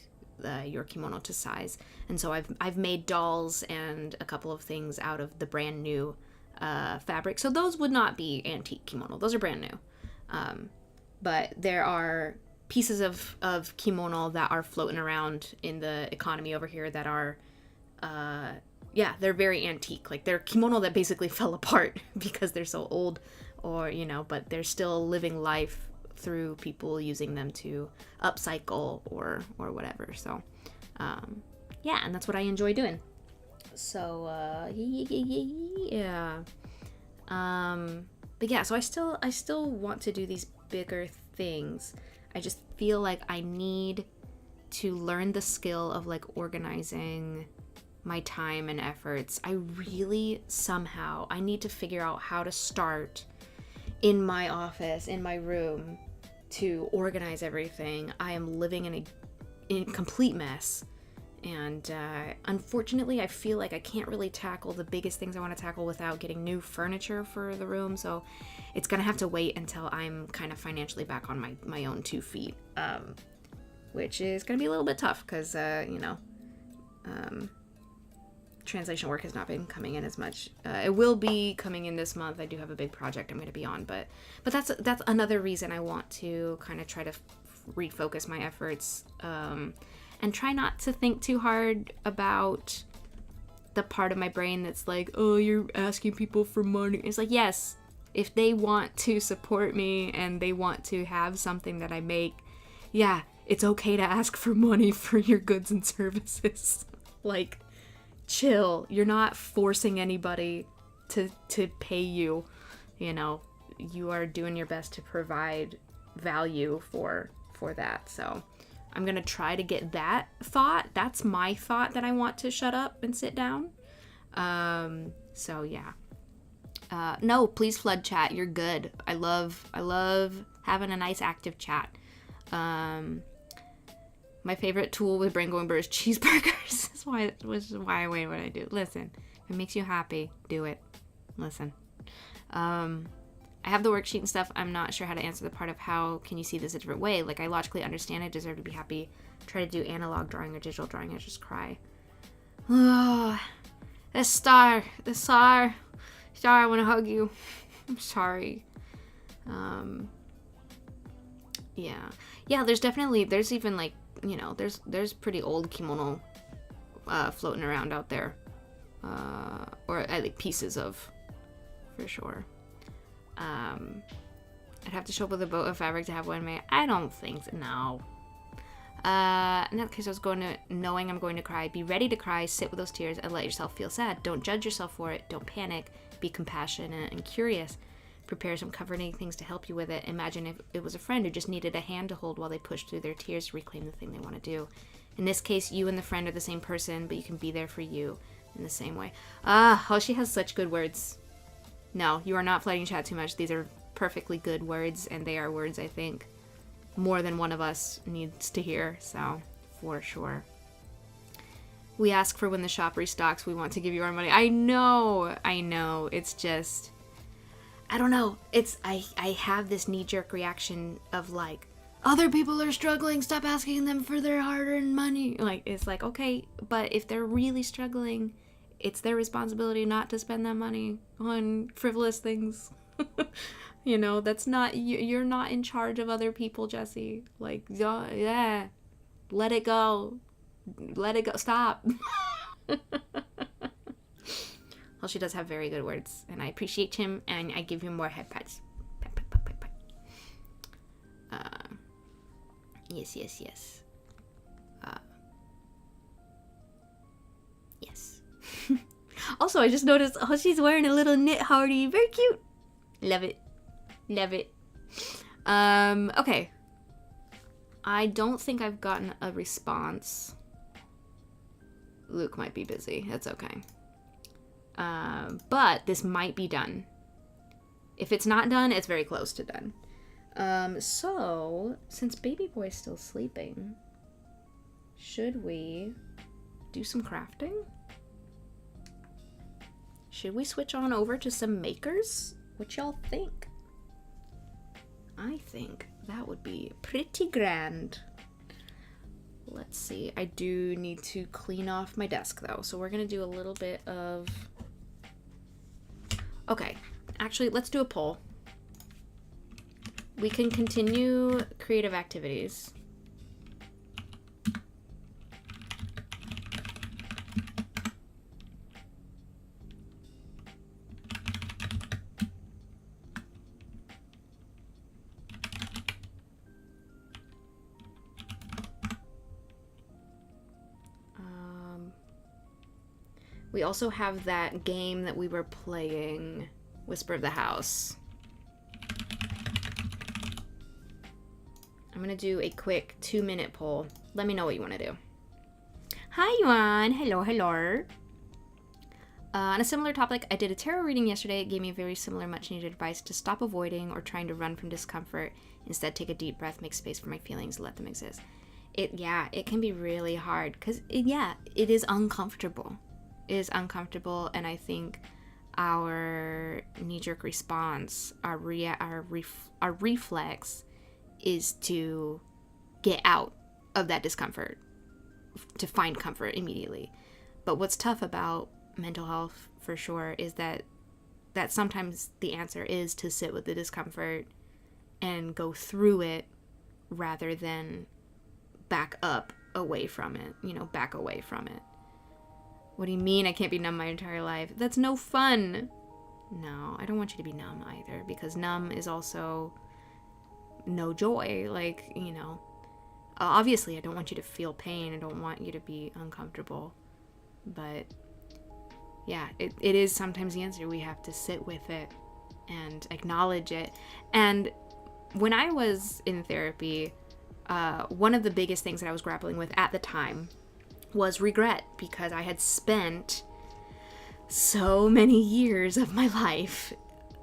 your kimono to size. And so I've made dolls and a couple of things out of the brand new fabric. So those would not be antique kimono. Those are brand new. But there are pieces of kimono that are floating around in the economy over here that are, they're very antique. Like they're kimono that basically fell apart because they're so old, or, you know, but they're still living life through people using them to upcycle or whatever. So, and that's what I enjoy doing. So, yeah. But yeah, so I still want to do these bigger things. I just feel like I need to learn the skill of like organizing my time and efforts. I need to figure out how to start in my office, in my room, to organize everything. I am living in a complete mess. And unfortunately, I feel like I can't really tackle the biggest things I want to tackle without getting new furniture for the room. So it's going to have to wait until I'm kind of financially back on my own 2 feet, which is going to be a little bit tough because, translation work has not been coming in as much. It will be coming in this month. I do have a big project I'm going to be on, but that's another reason I want to kind of try to refocus my efforts, and try not to think too hard about the part of my brain that's like, oh, you're asking people for money. It's like, yes, if they want to support me and they want to have something that I make, yeah, it's okay to ask for money for your goods and services. Like, chill. You're not forcing anybody to pay you. You know, you are doing your best to provide value for that. So I'm gonna try to get that thought. That's my thought, that I want to shut up and sit down. So yeah. No, please flood chat. You're good. I love having a nice active chat. My favorite tool with brain going bird is cheeseburgers. Which is why I weigh what I do. Listen, if it makes you happy, do it. Listen. I have the worksheet and stuff. I'm not sure how to answer the part of how can you see this a different way. Like, I logically understand I deserve to be happy. Try to do analog drawing or digital drawing. I just cry. Oh, the star. Star, I want to hug you. I'm sorry. Yeah, there's even like, you know, there's pretty old kimono floating around out there, or like pieces of, for sure. I'd have to show up with a boat of fabric to have one made. I don't think so. No. In that case, knowing I'm going to cry, be ready to cry, sit with those tears, and let yourself feel sad. Don't judge yourself for it. Don't panic. Be compassionate and curious. Prepare some comforting things to help you with it. Imagine if it was a friend who just needed a hand to hold while they pushed through their tears to reclaim the thing they want to do. In this case, you and the friend are the same person, but you can be there for you in the same way. She has such good words. No, you are not fighting chat too much. These are perfectly good words, and they are words I think more than one of us needs to hear, so for sure. We ask for when the shop restocks, we want to give you our money. I know. It's just, I don't know. I have this knee-jerk reaction of like, other people are struggling, stop asking them for their hard-earned money. Like, it's like, okay, but if they're really struggling, it's their responsibility not to spend that money on frivolous things. You know, that's not, you're not in charge of other people, Jesse. Like, yeah, let it go. Stop. Well, she does have very good words, and I appreciate him, and I give him more head pats. Yes. Yes. Also, I just noticed, she's wearing a little knit hardy. Very cute. Love it. Okay. I don't think I've gotten a response. Luke might be busy. That's okay. But this might be done. If it's not done, it's very close to done. So, since baby boy's still sleeping, should we do some crafting? Should we switch on over to some makers? What y'all think? I think that would be pretty grand. Let's see. I do need to clean off my desk, though. So we're going to do a little bit of... Okay. Actually, let's do a poll. We can continue creative activities. We also have that game that we were playing, Whisper of the House. I'm gonna do a quick 2-minute poll. Let me know what you want to do. Hi, Yuan. Hello. On a similar topic, I did a tarot reading yesterday. It gave me a very similar, much-needed advice to stop avoiding or trying to run from discomfort. Instead, take a deep breath, make space for my feelings, let them exist. It can be really hard because, it is uncomfortable. It is uncomfortable, and I think our knee-jerk response, our reflex, is to get out of that discomfort, to find comfort immediately. But what's tough about mental health, for sure, is that sometimes the answer is to sit with the discomfort and go through it rather than back away from it. What do you mean I can't be numb my entire life? That's no fun. No, I don't want you to be numb either, because numb is also no joy. Obviously I don't want you to feel pain. I don't want you to be uncomfortable. But yeah, it is sometimes the answer. We have to sit with it and acknowledge it. And when I was in therapy, one of the biggest things that I was grappling with at the time was regret, because I had spent so many years of my life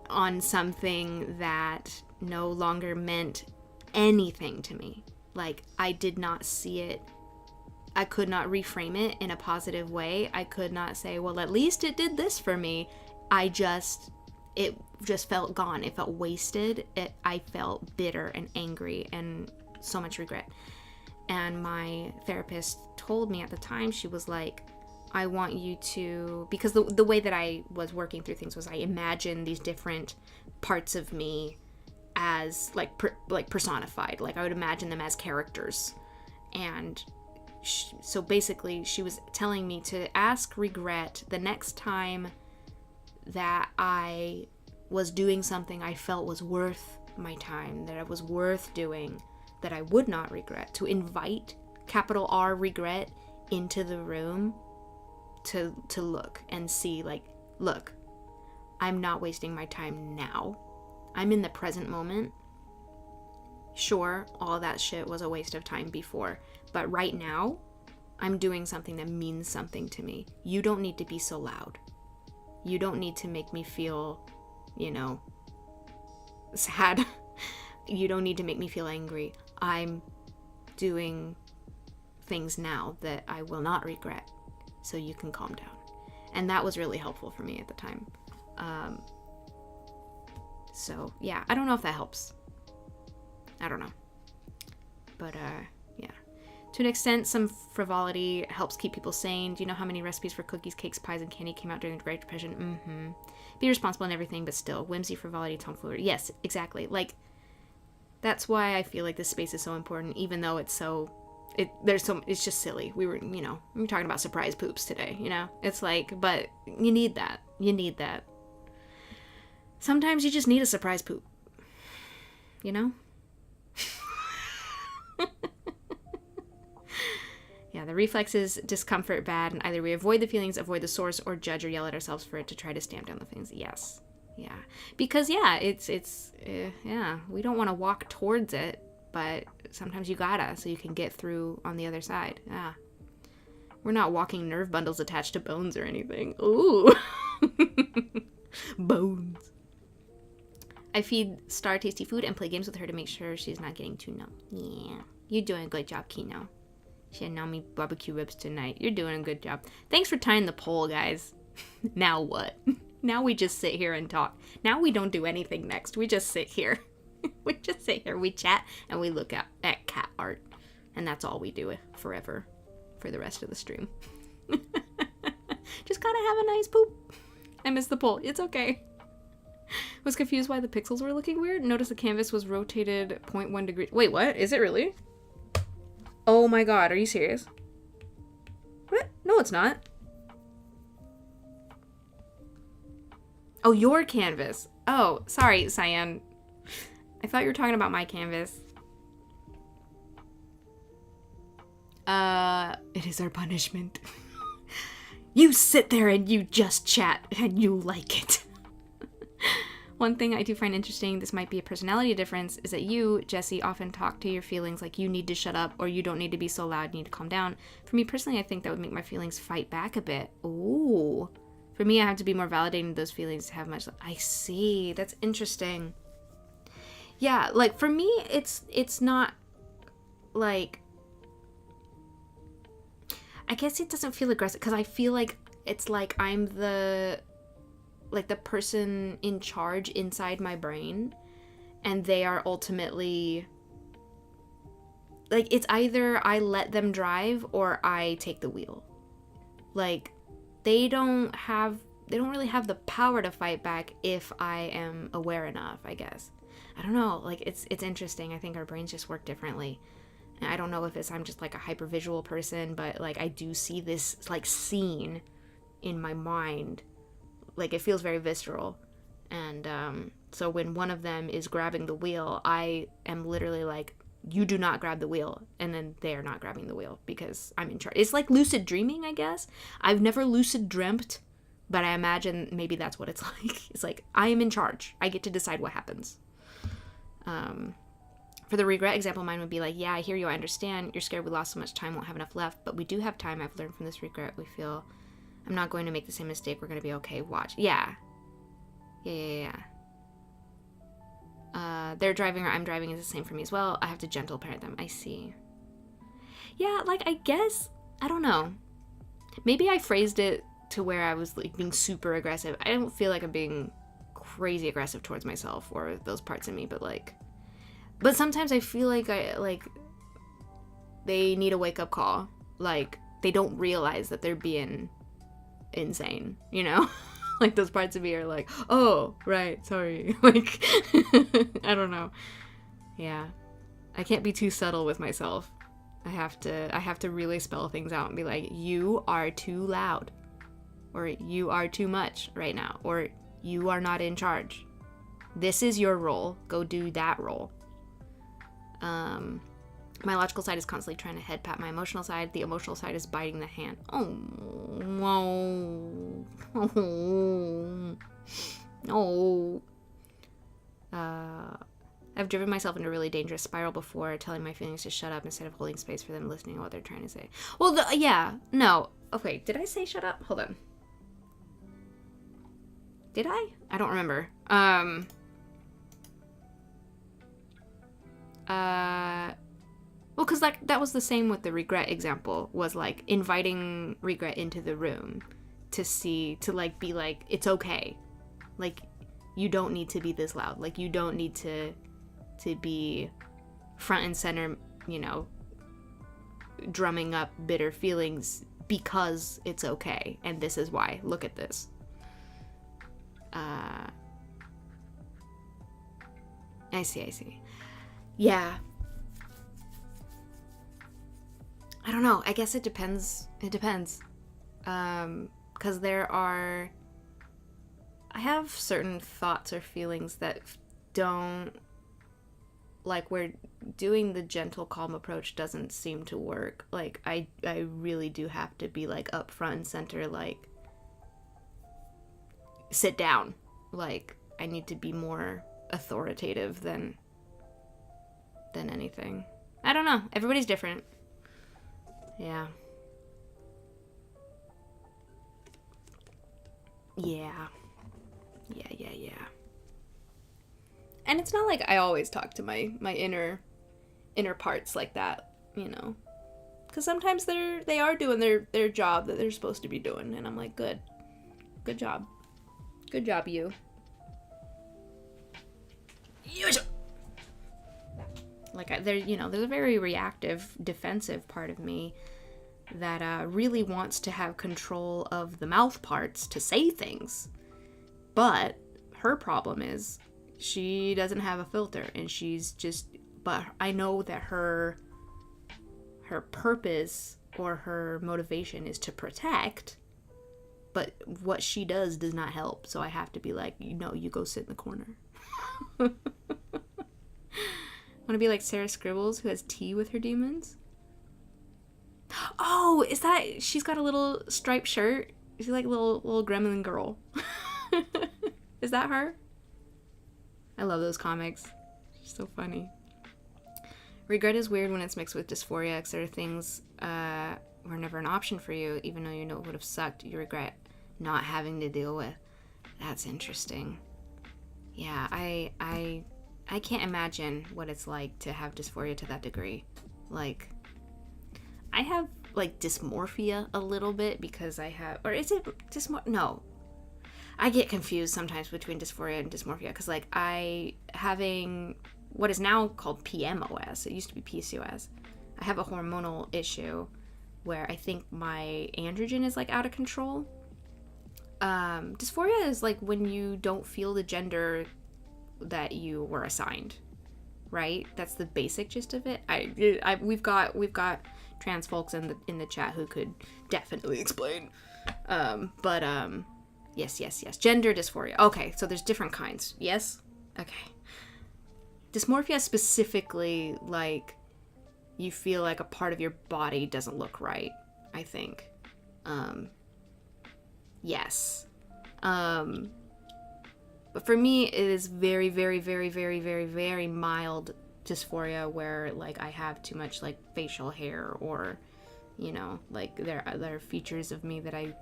on something that no longer meant anything to me. Like, I did not see it. I could not reframe it in a positive way. I could not say, well, at least it did this for me. It just felt gone. It felt wasted. I felt bitter and angry and so much regret. And my therapist told me at the time, she was like, I want you to, because the way that I was working through things was I imagined these different parts of me as like personified. Like I would imagine them as characters. And so basically she was telling me to ask regret the next time that I was doing something I felt was worth my time, that I was worth doing, that I would not regret, to invite capital R regret into the room to look and see, like, look, I'm not wasting my time now. I'm in the present moment. Sure, all that shit was a waste of time before, but right now, I'm doing something that means something to me. You don't need to be so loud. You don't need to make me feel, you know, sad. You don't need to make me feel angry. I'm doing things now that I will not regret, so you can calm down. And that was really helpful for me at the time. So yeah, I don't know if that helps. I don't know. But yeah. To an extent, some frivolity helps keep people sane. Do you know how many recipes for cookies, cakes, pies, and candy came out during the Great Depression? Mm-hmm. Be responsible in everything, but still. Whimsy, frivolity, tomfoolery. Yes, exactly. Like, that's why I feel like this space is so important, even though it's so... it's just silly. We were talking about surprise poops today, you know? It's like, but you need that. You need that. Sometimes you just need a surprise poop. You know? Yeah, the reflex is discomfort bad, and either we avoid the feelings, avoid the source, or judge or yell at ourselves for it to try to stamp down the feelings. Yes. Yeah. Because, yeah, we don't want to walk towards it, but sometimes you gotta, so you can get through on the other side. Yeah. We're not walking nerve bundles attached to bones or anything. Ooh. Bones. I feed Star tasty food and play games with her to make sure she's not getting too numb. Yeah. You're doing a good job, Kino. She had Nami barbecue ribs tonight. You're doing a good job. Thanks for tying the poll, guys. Now what? Now we just sit here and talk. Now we don't do anything next. We just sit here. We just sit here. We chat and we look at cat art. And that's all we do forever for the rest of the stream. Just gotta have a nice poop. I missed the poll. It's okay. Was confused why the pixels were looking weird. Notice the canvas was rotated 0.1 degrees. Wait, what? Is it really? Oh my god, are you serious? What? No, it's not. Oh, your canvas. Oh, sorry, Cyan. I thought you were talking about my canvas. It is our punishment. You sit there and you just chat and you like it. One thing I do find interesting, this might be a personality difference, is that you, Jesse, often talk to your feelings like you need to shut up or you don't need to be so loud, you need to calm down. For me personally, I think that would make my feelings fight back a bit. Ooh. For me, I have to be more validating those feelings to have much... I see. That's interesting. Yeah, like, for me, it's not, like... I guess it doesn't feel aggressive, because I feel like it's like I'm the person in charge inside my brain, and they are ultimately, like, it's either I let them drive or I take the wheel. Like, they don't really have the power to fight back if I am aware enough, I guess. I don't know, like, it's interesting. I think our brains just work differently. And I don't know if I'm just, like, a hypervisual person, but, like, I do see this, like, scene in my mind. Like, it feels very visceral. And so when one of them is grabbing the wheel, I am literally like, you do not grab the wheel. And then they are not grabbing the wheel because I'm in charge. It's like lucid dreaming, I guess. I've never lucid dreamt, but I imagine maybe that's what it's like. It's like, I am in charge. I get to decide what happens. For the regret example, mine would be like, yeah, I hear you. I understand. You're scared we lost so much time, won't have enough left. But we do have time. I've learned from this regret. We feel... I'm not going to make the same mistake. We're going to be okay. Watch. Yeah. Yeah. They're driving or I'm driving is the same for me as well. I have to gentle parent them. I see. Yeah, like, I guess, I don't know. Maybe I phrased it to where I was, like, being super aggressive. I don't feel like I'm being crazy aggressive towards myself or those parts of me, but, like... But sometimes I feel like they need a wake-up call. Like, they don't realize that they're being... insane, you know? Like, those parts of me are like, oh, right, sorry. Like, I don't know. Yeah. I can't be too subtle with myself. I have to really spell things out and be like, you are too loud. Or you are too much right now. Or you are not in charge. This is your role. Go do that role. My logical side is constantly trying to head pat my emotional side. The emotional side is biting the hand. Oh, whoa. Oh. Oh. I've driven myself into a really dangerous spiral before, telling my feelings to shut up instead of holding space for them, listening to what they're trying to say. Well, yeah. No. Okay, did I say shut up? Hold on. Did I? I don't remember. Well, because that was the same with the regret example, was like inviting regret into the room to like be like, it's okay. Like, you don't need to be this loud. Like, you don't need to be front and center, you know, drumming up bitter feelings, because it's okay. And this is why. Look at this. I see. Yeah. I don't know. I guess it depends. Because I have certain thoughts or feelings that don't, like, where doing the gentle, calm approach doesn't seem to work. Like, I really do have to be, like, up front and center, like, sit down. Like, I need to be more authoritative than anything. I don't know. Everybody's different. Yeah. And it's not like I always talk to my inner parts like that, you know. Because sometimes they are doing their job that they're supposed to be doing, and I'm like, good job, you. Like, there's a very reactive, defensive part of me that really wants to have control of the mouth parts to say things. But her problem is she doesn't have a filter, and but I know that her purpose or her motivation is to protect, but what she does not help. So I have to be like, you go sit in the corner. Want to be like Sarah Scribbles, who has tea with her demons? Oh, is that... She's got a little striped shirt. She's like a little gremlin girl. Is that her? I love those comics. She's so funny. Regret is weird when it's mixed with dysphoria, because there are things were never an option for you, even though you know it would have sucked. You regret not having to deal with. That's interesting. Yeah, I can't imagine what it's like to have dysphoria to that degree. Like, I have, like, dysmorphia a little bit because I have... Or is it No. I get confused sometimes between dysphoria and dysmorphia because, like, having what is now called PMOS. It used to be PCOS. I have a hormonal issue where I think my androgen is, like, out of control. Dysphoria is, like, when you don't feel the gender that you were assigned, right? That's the basic gist of it. We've got trans folks in the chat who could definitely explain. Yes. Gender dysphoria. Okay, so there's different kinds. Yes? Okay. Dysmorphia specifically, like, you feel like a part of your body doesn't look right, I think. Yes. But for me, it is very, very, very, very, very, very mild dysphoria where, like, I have too much, like, facial hair or, like, there are features of me that I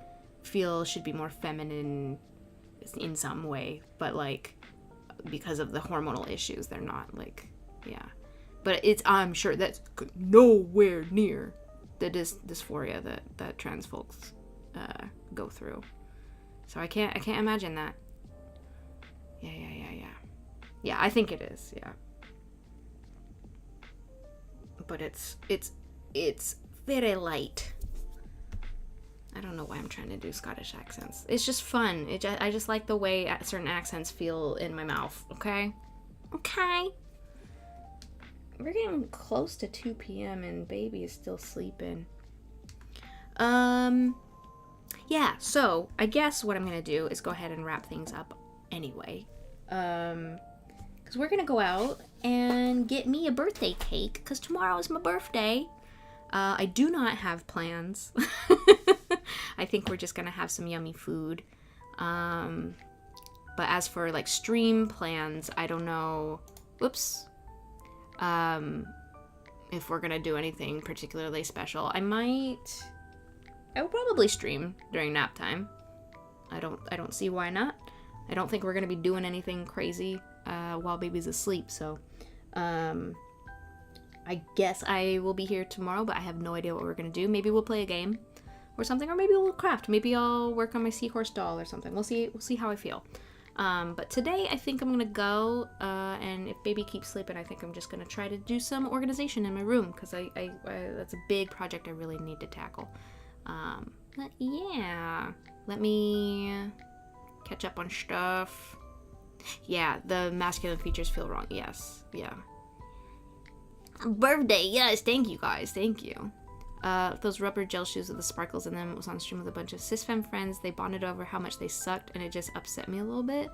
feel should be more feminine in some way, but, like, because of the hormonal issues, they're not, like, yeah. But I'm sure that's nowhere near the dysphoria that trans folks go through. So I can't imagine that. Yeah, I think it is, yeah. But it's very light. I don't know why I'm trying to do Scottish accents. It's just fun. I just like the way certain accents feel in my mouth, okay? Okay. We're getting close to 2 p.m. and baby is still sleeping. Yeah, so I guess what I'm going to do is go ahead and wrap things up anyway. because we're gonna go out and get me a birthday cake because tomorrow is my birthday. I do not have plans. I think we're just gonna have some yummy food. But as for like stream plans, I don't know. Whoops. If we're gonna do anything particularly special, I will probably stream during nap time. I don't see why not. I don't think we're gonna be doing anything crazy while baby's asleep, so I guess I will be here tomorrow, but I have no idea what we're gonna do. Maybe we'll play a game or something, or maybe we'll craft. Maybe I'll work on my seahorse doll or something. We'll see how I feel. But today I think I'm gonna go, and if baby keeps sleeping, I think I'm just gonna try to do some organization in my room, because I that's a big project I really need to tackle. But yeah, let me catch up on stuff. Yeah, the masculine features feel wrong. Yes, yeah. Birthday, yes, thank you guys, thank you. Those rubber gel shoes with the sparkles in them was on stream with a bunch of cisfem friends. They bonded over how much they sucked, and it just upset me a little bit.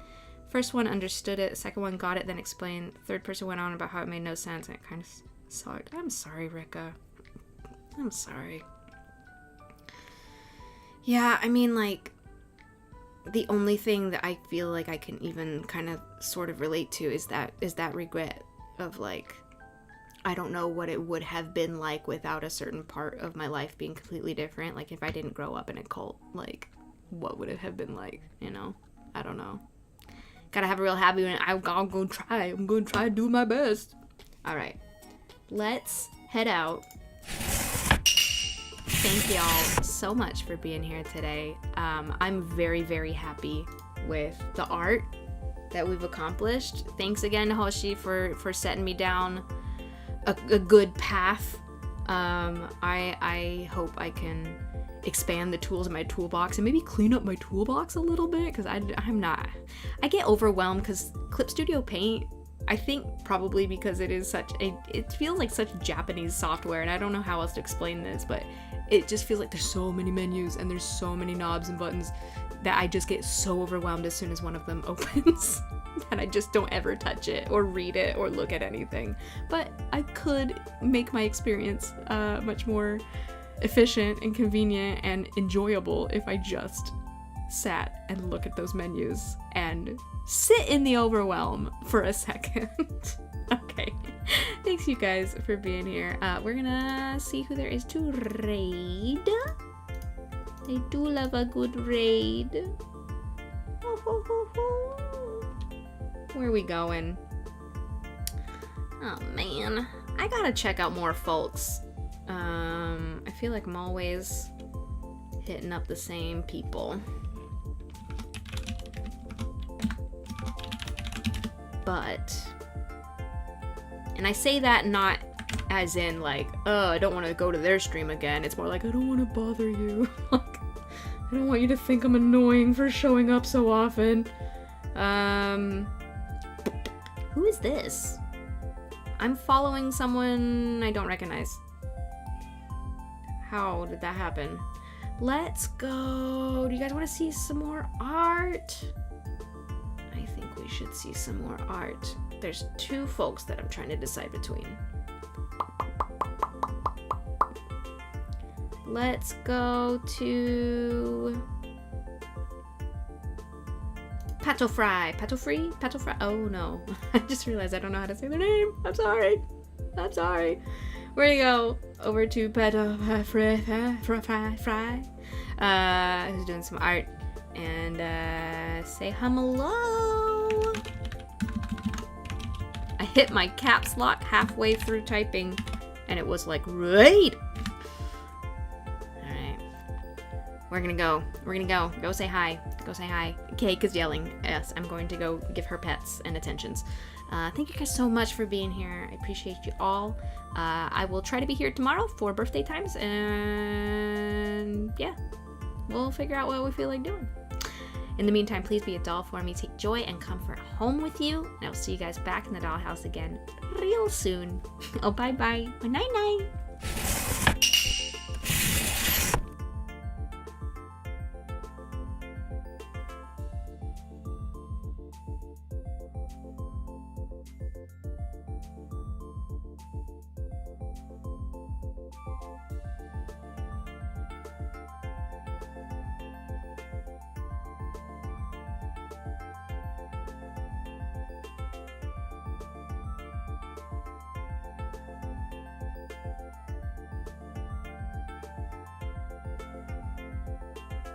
First one understood it, second one got it, then explained. Third person went on about how it made no sense, and it kind of sucked. I'm sorry, Rika. I'm sorry. Yeah, I mean, like, the only thing that I feel like I can even kind of sort of relate to is that regret of, like, I don't know what it would have been like without a certain part of my life being completely different. Like, if I didn't grow up in a cult, like, what would it have been like, you know? I don't know. Gotta have a real happy one. I'm gonna try. I'm gonna try to do my best. All right. Let's head out. Thank y'all so much for being here today. I'm very, very happy with the art that we've accomplished. Thanks again, Hoshi, for setting me down a good path. I hope I can expand the tools in my toolbox and maybe clean up my toolbox a little bit, because I get overwhelmed because Clip Studio Paint, I think probably because it feels like such Japanese software, and I don't know how else to explain this, but it just feels like there's so many menus and there's so many knobs and buttons that I just get so overwhelmed as soon as one of them opens that I just don't ever touch it or read it or look at anything. But I could make my experience much more efficient and convenient and enjoyable if I just sat and look at those menus and sit in the overwhelm for a second. Okay. Thanks, you guys, for being here. We're gonna see who there is to raid. I do love a good raid. Where are we going? Oh, man. I gotta check out more folks. I feel like I'm always hitting up the same people. But... and I say that not as in, like, oh, I don't want to go to their stream again. It's more like, I don't want to bother you. Like, I don't want you to think I'm annoying for showing up so often. Who is this? I'm following someone I don't recognize. How did that happen? Let's go. Do you guys want to see some more art? I think we should see some more art. There's two folks that I'm trying to decide between. Let's go to Pato Fry. Pato Free? Pato Fry? Oh no. I just realized I don't know how to say their name. I'm sorry. We're gonna go over to Pato Fry. Who's doing some art. And say hello. I hit my caps lock halfway through typing, and it was like, right. Alright. We're gonna go. Go say hi. Cake is yelling. Yes, I'm going to go give her pets and attentions. Thank you guys so much for being here. I appreciate you all. I will try to be here tomorrow for birthday times, and yeah, we'll figure out what we feel like doing. In the meantime, please be a doll for me. Take joy and comfort home with you. And I'll see you guys back in the dollhouse again real soon. Oh, bye-bye. Night-night.